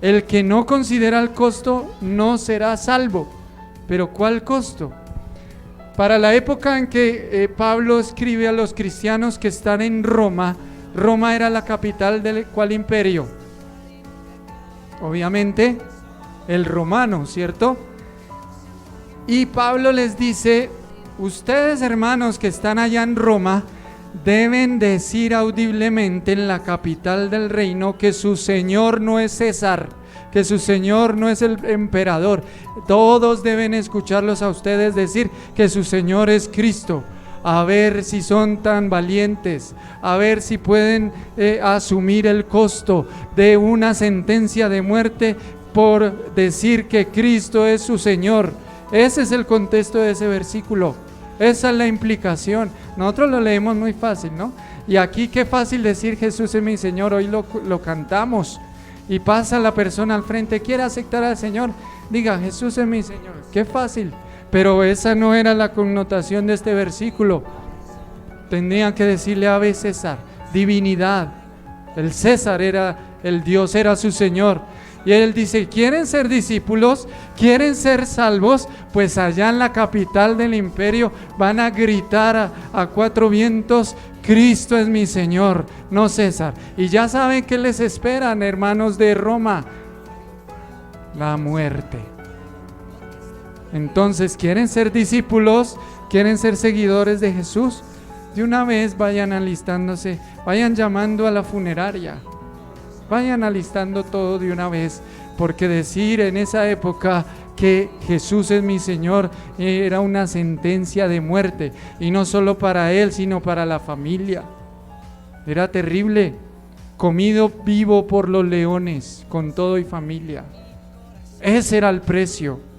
El que no considera el costo no será salvo. ¿Pero cuál costo? Para la época en que Pablo escribe a los cristianos que están en Roma, Roma era la capital del ¿cuál imperio? Obviamente el romano, ¿cierto? Y Pablo les dice: ustedes, hermanos que están allá en Roma, deben decir audiblemente en la capital del reino que su Señor no es César, que su Señor no es el emperador. Todos deben escucharlos a ustedes decir que su Señor es Cristo. A ver si son tan valientes, a ver si pueden asumir el costo de una sentencia de muerte por decir que Cristo es su Señor. Ese es el contexto de ese versículo. Esa es la implicación. Nosotros lo leemos muy fácil, ¿no? Y aquí qué fácil decir Jesús es mi Señor. Hoy lo cantamos y pasa la persona al frente, quiere aceptar al Señor, diga Jesús es mi Señor. Qué fácil. Pero esa no era la connotación de este versículo. Tendrían que decirle Ave César, divinidad. El César era el Dios, era su Señor. Y él dice: ¿quieren ser discípulos? ¿Quieren ser salvos? Pues allá en la capital del imperio van a gritar a cuatro vientos: Cristo es mi Señor, no César. Y ya saben qué les esperan, hermanos de Roma: la muerte. Entonces, ¿quieren ser discípulos? ¿Quieren ser seguidores de Jesús? De una vez vayan alistándose, vayan llamando a la funeraria. Vayan alistando todo de una vez, porque decir en esa época que Jesús es mi Señor era una sentencia de muerte, y no solo para él, sino para la familia. Era terrible, comido vivo por los leones, con todo y familia. Ese era el precio.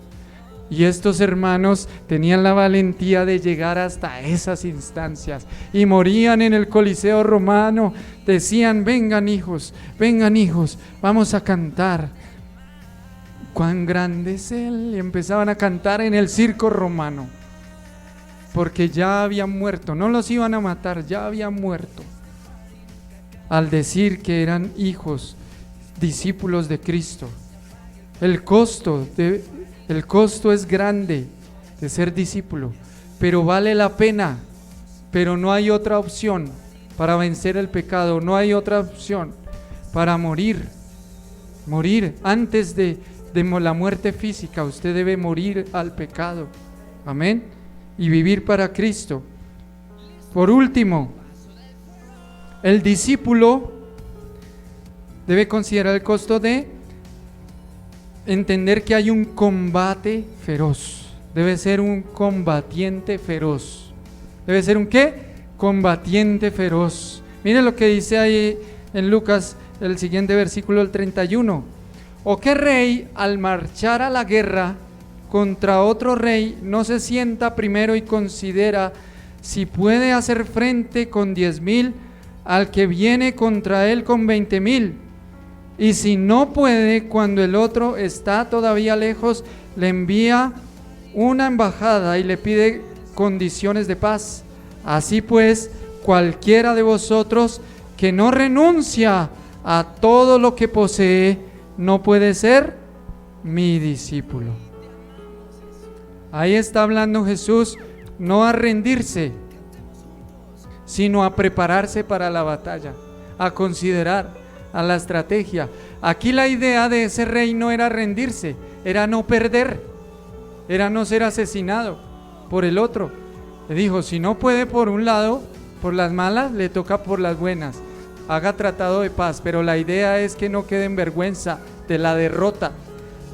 Y estos hermanos tenían la valentía de llegar hasta esas instancias y morían en el Coliseo romano. Decían: vengan hijos, vamos a cantar. Cuán grande es Él. Y empezaban a cantar en el circo romano, porque ya habían muerto, no los iban a matar, ya habían muerto. Al decir que eran hijos, discípulos de Cristo. El costo es grande de ser discípulo, pero vale la pena. Pero no hay otra opción para vencer el pecado, no hay otra opción para morir antes de la muerte física. Usted debe morir al pecado, amén, y vivir para Cristo. Por último, el discípulo debe considerar el costo de entender que hay un combate feroz. Debe ser un combatiente feroz. ¿Debe ser un qué? Combatiente feroz. Mire lo que dice ahí en Lucas, el siguiente versículo, el 31. ¿O qué rey al marchar a la guerra contra otro rey no se sienta primero y considera si puede hacer frente con 10,000 al que viene contra él con 20,000? Y si no puede, cuando el otro está todavía lejos, le envía una embajada y le pide condiciones de paz. Así pues, cualquiera de vosotros que no renuncia a todo lo que posee, no puede ser mi discípulo. Ahí está hablando Jesús, no a rendirse, sino a prepararse para la batalla, a considerar, a la estrategia. Aquí la idea de ese rey no era rendirse, era no perder, era no ser asesinado por el otro. Le dijo: si no puede por un lado, por las malas, le toca por las buenas. Haga tratado de paz, pero la idea es que no quede en vergüenza de la derrota.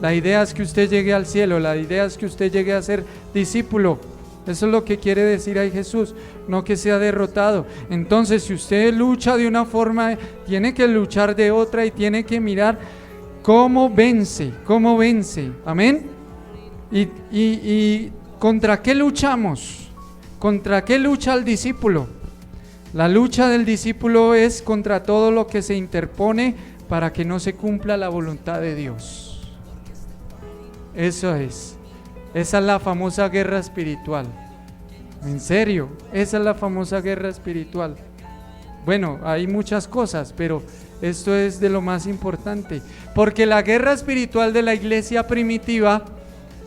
La idea es que usted llegue al cielo, la idea es que usted llegue a ser discípulo. Eso es lo que quiere decir ahí Jesús, no que sea derrotado. Entonces, si usted lucha de una forma, tiene que luchar de otra y tiene que mirar cómo vence, amén. Y ¿contra qué luchamos? ¿Contra qué lucha el discípulo? La lucha del discípulo es contra todo lo que se interpone para que no se cumpla la voluntad de Dios. Eso es. Esa es la famosa guerra espiritual. En serio, esa es la famosa guerra espiritual. Bueno, hay muchas cosas, pero esto es de lo más importante, porque la guerra espiritual de la iglesia primitiva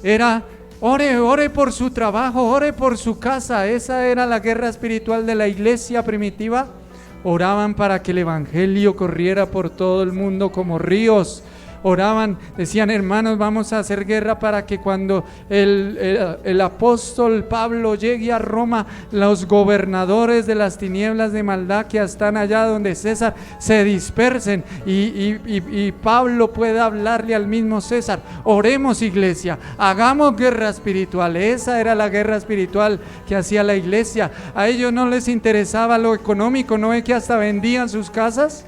era: ore por su trabajo, ore por su casa. Esa era la guerra espiritual de la iglesia primitiva. Oraban para que el evangelio corriera por todo el mundo como ríos. Oraban, decían: hermanos, vamos a hacer guerra para que cuando el apóstol Pablo llegue a Roma, los gobernadores de las tinieblas de maldad que están allá donde César se dispersen y Pablo pueda hablarle al mismo César. Oremos, iglesia, hagamos guerra espiritual. Esa era la guerra espiritual que hacía la iglesia. A ellos no les interesaba lo económico. ¿No ve que hasta vendían sus casas?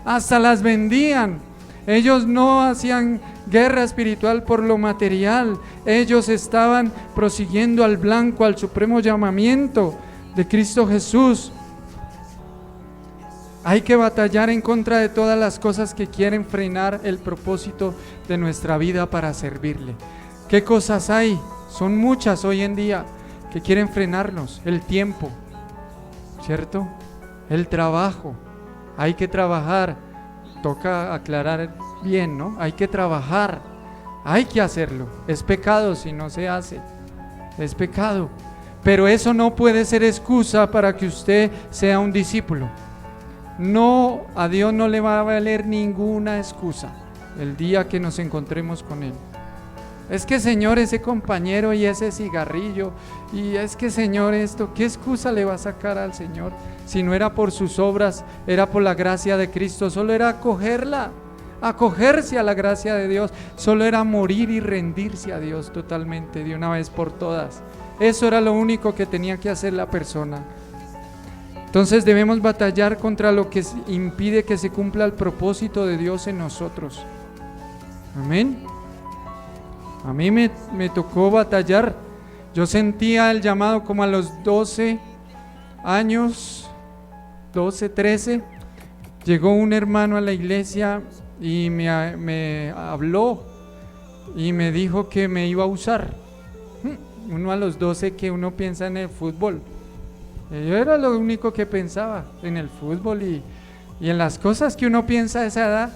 Hasta las vendían. Ellos no hacían guerra espiritual por lo material. Ellos estaban prosiguiendo al blanco, al supremo llamamiento de Cristo Jesús. Hay que batallar en contra de todas las cosas que quieren frenar el propósito de nuestra vida para servirle. ¿Qué cosas hay? Son muchas hoy en día que quieren frenarnos. El tiempo, ¿cierto? El trabajo. Hay que trabajar. Toca aclarar bien, ¿no? Hay que trabajar, hay que hacerlo. Es pecado si no se hace, es pecado. Pero eso no puede ser excusa para que usted sea un discípulo. No, a Dios no le va a valer ninguna excusa el día que nos encontremos con Él. Es que, Señor, ese compañero y ese cigarrillo, y es que, Señor, esto, ¿qué excusa le va a sacar al Señor? Si no era por sus obras, era por la gracia de Cristo. Solo era acogerse a la gracia de Dios. Solo era morir y rendirse a Dios totalmente, de una vez por todas. Eso era lo único que tenía que hacer la persona. Entonces debemos batallar contra lo que impide que se cumpla el propósito de Dios en nosotros. Amén. A mí me tocó batallar. Yo sentía el llamado como a los 12 años, 12, 13. Llegó un hermano a la iglesia y me habló y me dijo que me iba a usar. Uno a los 12 que uno piensa en el fútbol. Yo era lo único que pensaba en el fútbol y en las cosas que uno piensa a esa edad.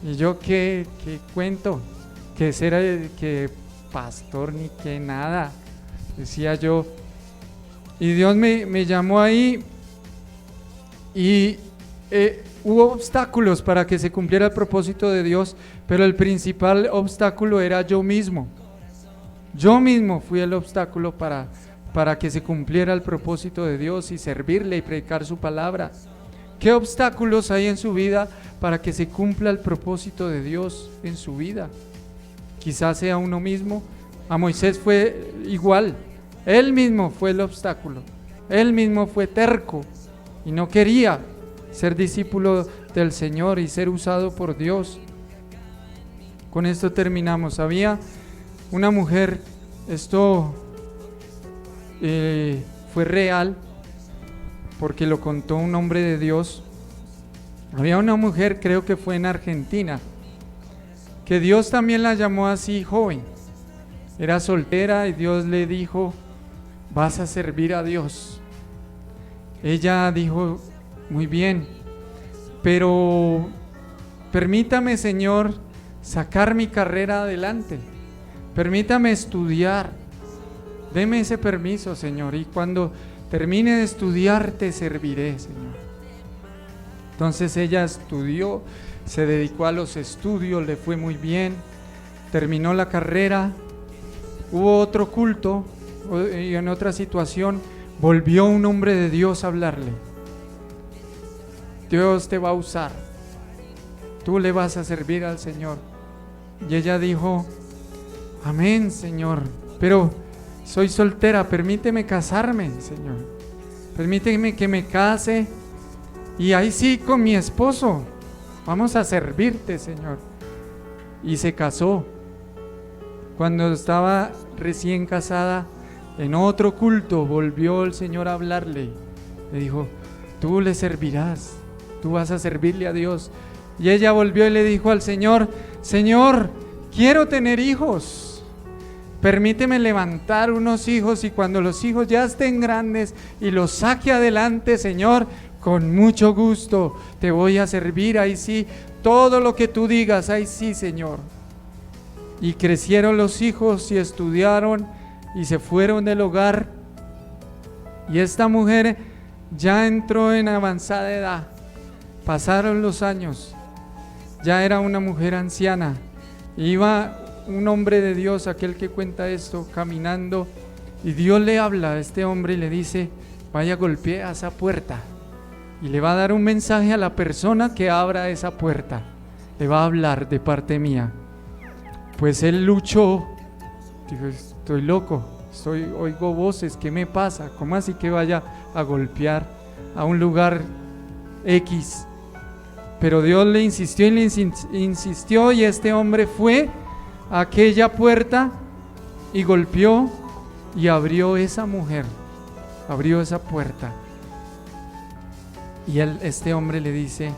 Y yo qué cuento, que ser que pastor ni que nada, decía yo. Y Dios me llamó ahí y hubo obstáculos para que se cumpliera el propósito de Dios, pero el principal obstáculo era yo mismo. Yo mismo fui el obstáculo para que se cumpliera el propósito de Dios y servirle y predicar su palabra. ¿Qué obstáculos hay en su vida para que se cumpla el propósito de Dios en su vida? Quizás sea uno mismo. A Moisés fue igual. Él mismo fue el obstáculo. Él mismo fue terco y no quería ser discípulo del Señor y ser usado por Dios. Con esto terminamos. Había una mujer, esto fue real porque lo contó un hombre de Dios. Había una mujer, creo que fue en Argentina, que Dios también la llamó así joven. Era soltera y Dios le dijo: vas a servir a Dios. Ella dijo: muy bien, pero permítame, Señor, sacar mi carrera adelante. Permítame estudiar. Deme ese permiso, Señor, y cuando termine de estudiar te serviré, Señor. Entonces ella estudió, se dedicó a los estudios, le fue muy bien, terminó la carrera. Hubo otro culto y en otra situación volvió un hombre de Dios a hablarle: Dios te va a usar, tú le vas a servir al Señor. Y ella dijo: amén, Señor, pero soy soltera, permíteme casarme, Señor. Permíteme que me case y ahí sí con mi esposo vamos a servirte, Señor. Y se casó. Cuando estaba recién casada, en otro culto volvió el Señor a hablarle. Le dijo: tú le servirás, tú vas a servirle a Dios. Y ella volvió y le dijo al Señor: Señor, quiero tener hijos. Permíteme levantar unos hijos y cuando los hijos ya estén grandes y los saque adelante, Señor, con mucho gusto te voy a servir, ahí sí, todo lo que tú digas, ahí sí, Señor. Y crecieron los hijos y estudiaron y se fueron del hogar. Y esta mujer ya entró en avanzada edad. Pasaron los años, ya era una mujer anciana. Iba un hombre de Dios, aquel que cuenta esto, caminando, y Dios le habla a este hombre y le dice: vaya, golpee a esa puerta y le va a dar un mensaje a la persona que abra esa puerta, le va a hablar de parte mía. Pues él luchó, dijo: estoy loco, oigo voces, ¿qué me pasa? ¿Cómo así que vaya a golpear a un lugar X? Pero Dios le insistió y le insistió, y este hombre fue a aquella puerta y golpeó y abrió esa mujer, abrió esa puerta. Y este hombre le dice,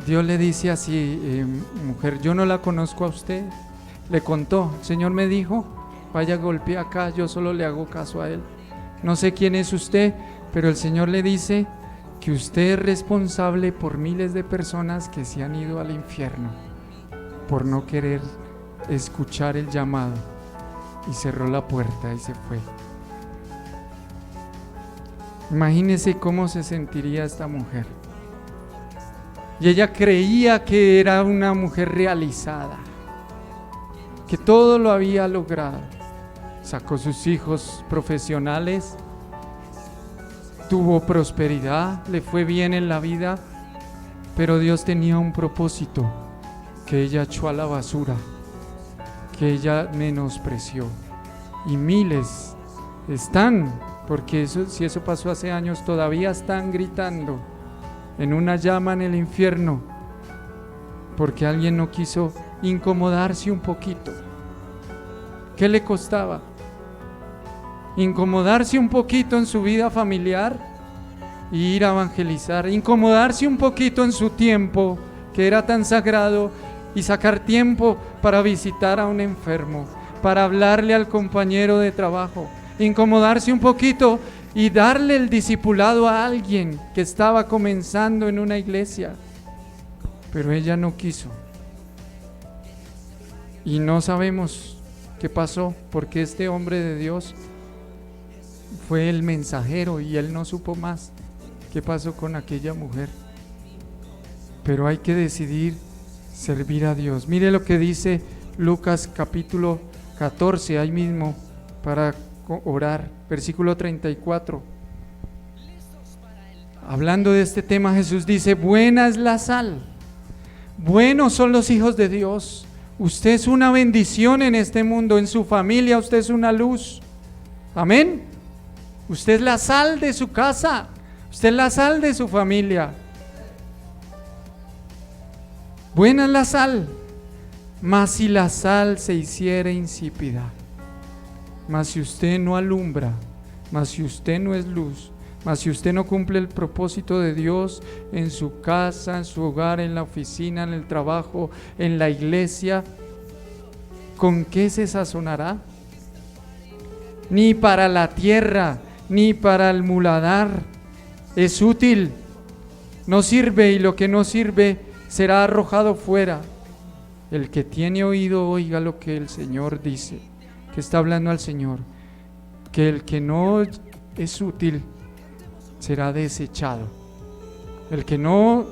Dios le dice así: mujer, yo no la conozco a usted. Le contó: el Señor me dijo, vaya, golpee acá, yo solo le hago caso a él. No sé quién es usted, pero el Señor le dice que usted es responsable por miles de personas que se han ido al infierno por no querer escuchar el llamado. Y cerró la puerta y se fue. Imagínese cómo se sentiría esta mujer. Y ella creía que era una mujer realizada, que todo lo había logrado. Sacó sus hijos profesionales, tuvo prosperidad, le fue bien en la vida, pero Dios tenía un propósito que ella echó a la basura, que ella menospreció. Y miles están, porque si eso pasó hace años, todavía están gritando en una llama en el infierno, porque alguien no quiso incomodarse un poquito. ¿Qué le costaba? Incomodarse un poquito en su vida familiar y ir a evangelizar, incomodarse un poquito en su tiempo, que era tan sagrado, y sacar tiempo para visitar a un enfermo, para hablarle al compañero de trabajo, incomodarse un poquito y darle el discipulado a alguien que estaba comenzando en una iglesia. Pero ella no quiso. Y no sabemos qué pasó, porque este hombre de Dios fue el mensajero y él no supo más qué pasó con aquella mujer. Pero hay que decidir servir a Dios. Mire lo que dice Lucas capítulo 14, ahí mismo, para orar, versículo 34. Hablando de este tema, Jesús dice: buena es la sal, buenos son los hijos de Dios. Usted es una bendición en este mundo, en su familia usted es una luz. Amén. Usted es la sal de su casa, usted es la sal de su familia. Buena es la sal, mas si la sal se hiciera insípida, mas si usted no alumbra, mas si usted no es luz, mas si usted no cumple el propósito de Dios en su casa, en su hogar, en la oficina, en el trabajo, en la iglesia, ¿con qué se sazonará? Ni para la tierra, ni para el muladar es útil. No sirve, y lo que no sirve será arrojado fuera. El que tiene oído, oiga lo que el Señor dice, que está hablando al Señor, que el que no es útil será desechado. El que no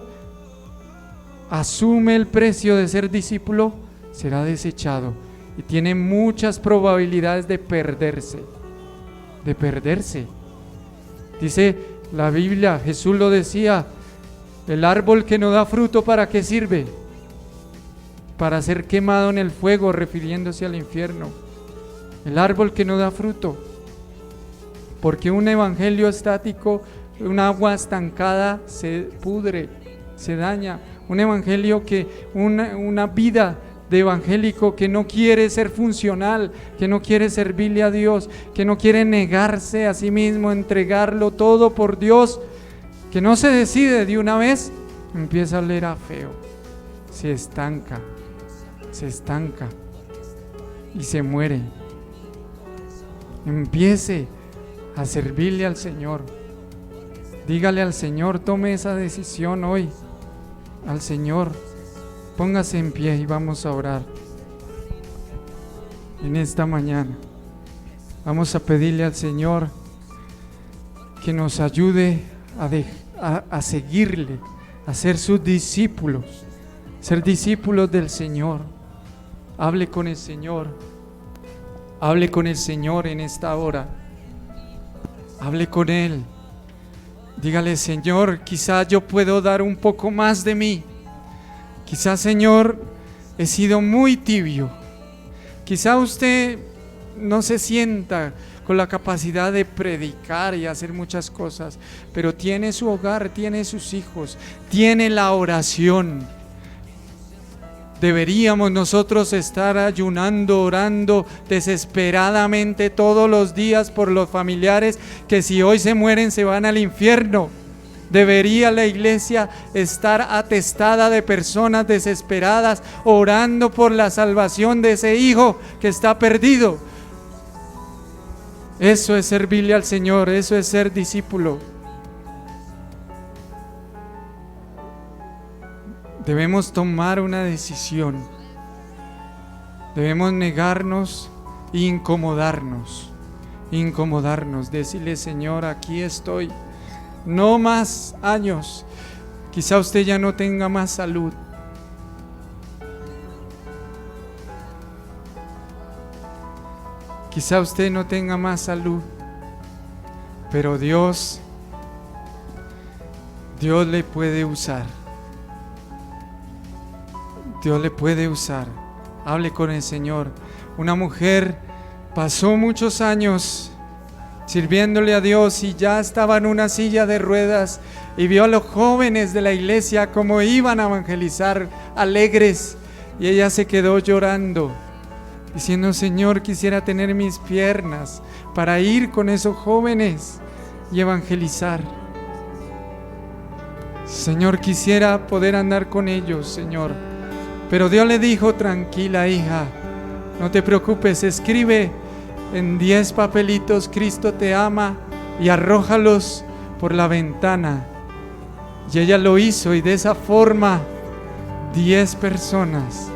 asume el precio de ser discípulo será desechado y tiene muchas probabilidades de perderse. Dice la Biblia, Jesús lo decía: el árbol que no da fruto, ¿para qué sirve? Para ser quemado en el fuego, refiriéndose al infierno. El árbol que no da fruto, porque un evangelio estático, un agua estancada se pudre, se daña. Un evangelio una vida de evangélico que no quiere ser funcional, que no quiere servirle a Dios, que no quiere negarse a sí mismo, entregarlo todo por Dios, que no se decide de una vez, empieza a oler a feo, se estanca y se muere. Empiece a servirle al Señor. Dígale al Señor, tome esa decisión hoy. Al Señor, póngase en pie y vamos a orar. En esta mañana vamos a pedirle al Señor que nos ayude a seguirle, a ser sus discípulos, ser discípulos del Señor. Hable con el Señor, hable con el Señor en esta hora, hable con Él. Dígale, Señor, quizás yo puedo dar un poco más de mí. Quizás, Señor, he sido muy tibio. Quizá usted no se sienta con la capacidad de predicar y hacer muchas cosas, pero tiene su hogar, tiene sus hijos, tiene la oración. Deberíamos nosotros estar ayunando, orando desesperadamente todos los días por los familiares que si hoy se mueren se van al infierno. Debería la iglesia estar atestada de personas desesperadas orando por la salvación de ese hijo que está perdido. Eso es servirle al Señor, eso es ser discípulo. Debemos tomar una decisión. Debemos negarnos e incomodarnos, decirle, Señor, aquí estoy. No más años. Quizá usted ya no tenga más salud. Quizá usted no tenga más salud. Pero Dios le puede usar. Dios le puede usar. Hable con el Señor. Una mujer pasó muchos años sirviéndole a Dios y ya estaba en una silla de ruedas y vio a los jóvenes de la iglesia como iban a evangelizar alegres, y ella se quedó llorando diciendo, Señor, quisiera tener mis piernas para ir con esos jóvenes y evangelizar. Señor, quisiera poder andar con ellos, Señor. Pero Dios le dijo, tranquila, hija, no te preocupes, escribe en 10 papelitos, Cristo te ama, y arrójalos por la ventana. Y ella lo hizo, y de esa forma 10 personas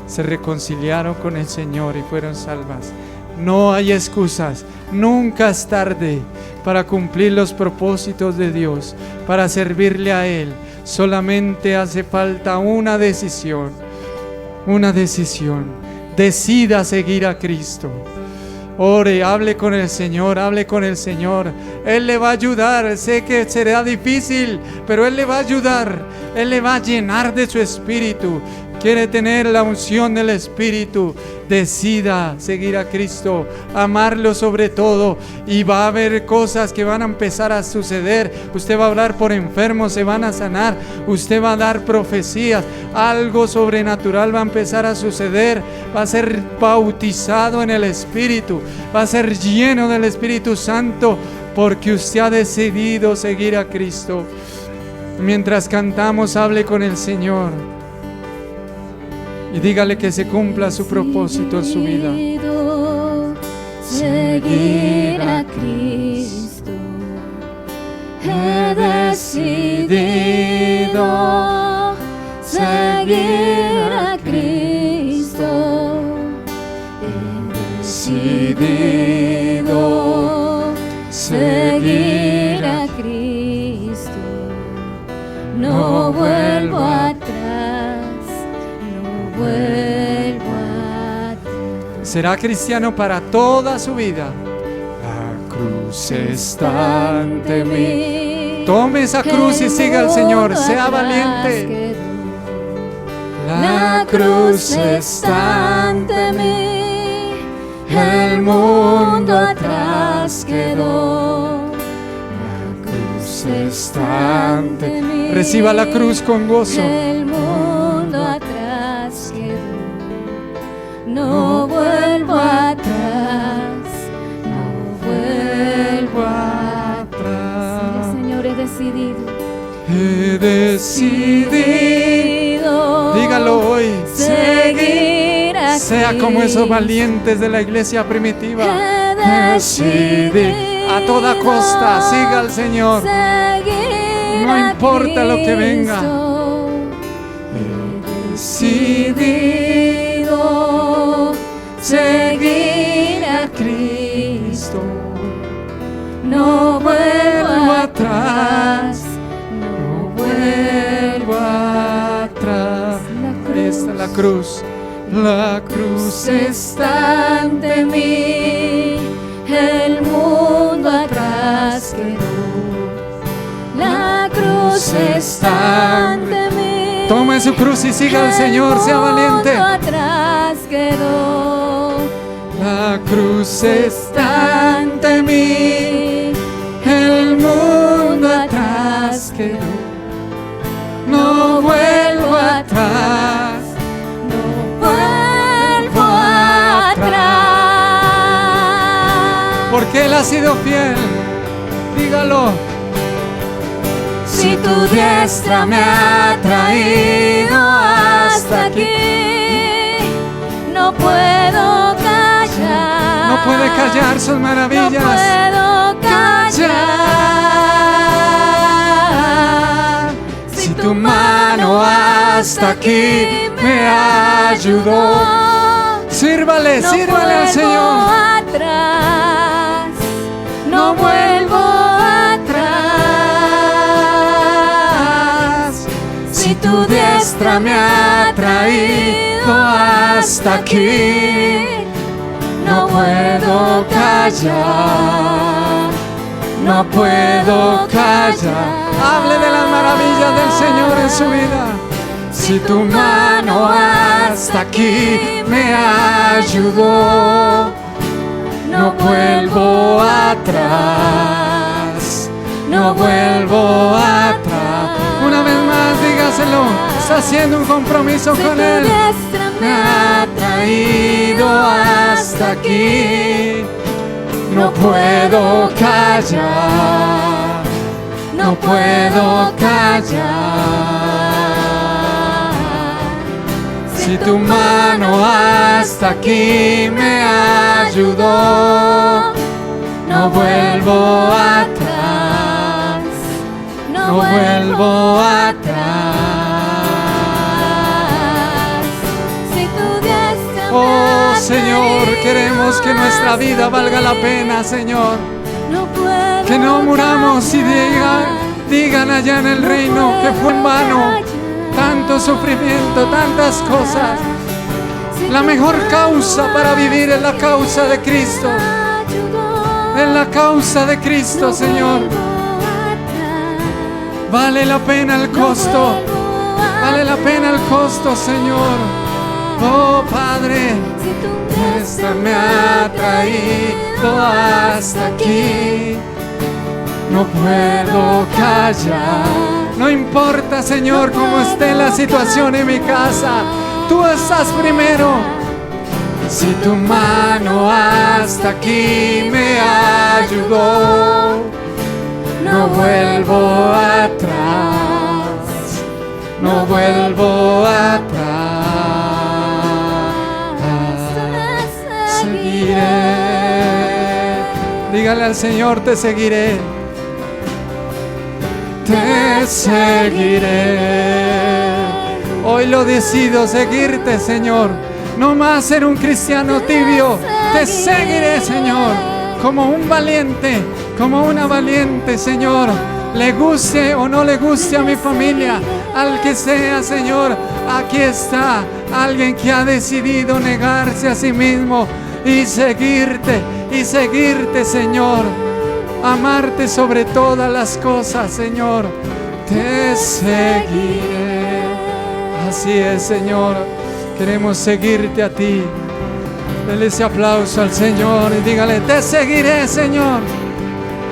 se reconciliaron con el Señor y fueron salvas. No hay excusas, nunca es tarde para cumplir los propósitos de Dios, para servirle a Él. Solamente hace falta una decisión. Decida seguir a Cristo. Ore, hable con el Señor, Él le va a ayudar. Sé que será difícil, pero Él le va a ayudar. Él le va a llenar de su espíritu. Quiere tener la unción del Espíritu. Decida seguir a Cristo, amarlo sobre todo, y va a haber cosas que van a empezar a suceder. Usted va a orar por enfermos, se van a sanar. Usted va a dar profecías. Algo sobrenatural va a empezar a suceder. Va a ser bautizado en el Espíritu. Va a ser lleno del Espíritu Santo, porque usted ha decidido seguir a Cristo. Mientras cantamos, hable con el Señor y dígale que se cumpla su propósito en su vida. Seguir a Cristo, he decidido seguir a Cristo, he decidido seguir a Cristo, no vuelvo atrás. Será cristiano para toda su vida. La cruz está ante mí. Tome esa cruz y siga al Señor. Sea valiente. La cruz está ante mí. El mundo atrás quedó. La cruz está ante mí. Reciba la cruz con gozo. El mundo atrás quedó. No vuelvo atrás, no vuelvo atrás. Sí, Señor, he decidido. Dígalo hoy. Seguir a Sea como esos valientes de la iglesia primitiva. He decidido a toda costa. Siga al Señor. No importa lo que venga. He decidido seguir a Cristo. No vuelvo atrás. No vuelvo atrás. Esta es la cruz. La cruz Está ante mí, el mundo atrás quedó. La cruz está ante mí. Tome su cruz y siga al Señor, sea valiente. El mundo atrás quedó. La cruz está ante mí, el mundo atrás quedó. No vuelvo atrás. Porque Él ha sido fiel. Dígalo. Si tu diestra me ha traído hasta aquí, no puedo callar. No puede callar sus maravillas. No puedo callar. Si tu mano hasta aquí me ayudó. Sírvale, sírvale al Señor. No vuelvo atrás. Si tu diestra me ha traído hasta aquí, no puedo callar. No puedo callar. Hable de las maravillas del Señor en su vida. Si tu mano hasta aquí me ayudó, no vuelvo atrás, no vuelvo atrás. Una vez más, dígaselo, está haciendo un compromiso con Él. Me ha traído hasta aquí, no puedo callar, no puedo callar. Si tu mano hasta aquí me ayudó, no vuelvo atrás, no vuelvo atrás. Si tu diestra me Oh ha Señor, traído queremos que nuestra vida valga la pena, Señor. no puedo Que no muramos y callar. digan allá en el reino que fue en vano. Tanto sufrimiento, tantas cosas. La mejor causa para vivir es la causa de Cristo. Es la causa de Cristo, Señor. Vale la pena el costo. Vale la pena el costo, Señor. Oh Padre, esta me ha traído hasta aquí. No puedo callar. No importa, Señor, cómo esté la situación en mi casa, tú estás primero. Si tu mano hasta aquí me ayudó, no vuelvo atrás, no vuelvo atrás. Seguiré. Dígale al Señor, te seguiré. Te seguiré. Hoy lo decido, seguirte, Señor. No más ser un cristiano tibio. Te seguiré, Señor, como un valiente, como una valiente, Señor. Le guste o no le guste a mi familia, al que sea, Señor, aquí está alguien que ha decidido negarse a sí mismo y seguirte, Señor. Amarte sobre todas las cosas, Señor. Te seguiré. Así es, Señor. Queremos seguirte a ti. Dele ese aplauso al Señor y dígale, te seguiré, Señor.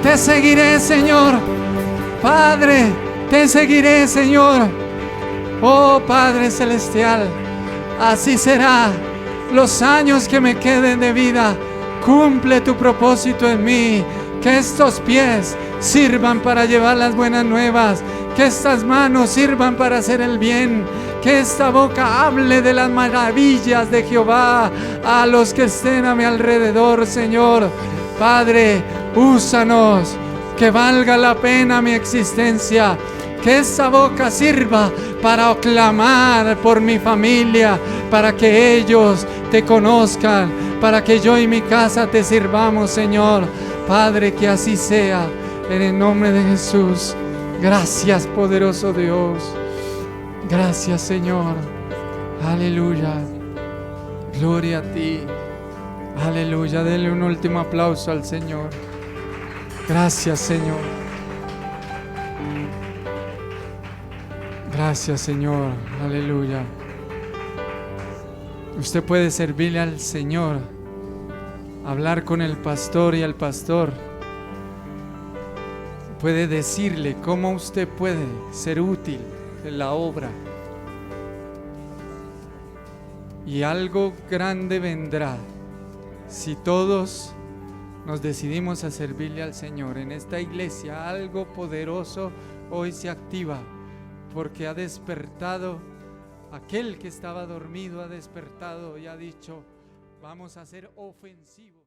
Te seguiré, Señor. Padre, te seguiré, Señor. Oh Padre Celestial, así será los años que me queden de vida. Cumple tu propósito en mí. Que estos pies sirvan para llevar las buenas nuevas. Que estas manos sirvan para hacer el bien. Que esta boca hable de las maravillas de Jehová a los que estén a mi alrededor, Señor. Padre, Úsanos, que valga la pena mi existencia, que esa boca sirva para clamar por mi familia, para que ellos te conozcan, para que yo y mi casa te sirvamos, Señor. Padre, que así sea, en el nombre de Jesús. Gracias, poderoso Dios. Gracias, Señor. Aleluya. Gloria a ti. Aleluya. Denle un último aplauso al Señor. Gracias, Señor. Gracias, Señor. Aleluya. Usted puede servirle al Señor, hablar con el pastor y al pastor puede decirle cómo usted puede ser útil en la obra. Y algo grande vendrá si todos nos decidimos a servirle al Señor. En esta iglesia algo poderoso hoy se activa, porque ha despertado aquel que estaba dormido, ha despertado y ha dicho: vamos a ser ofensivos.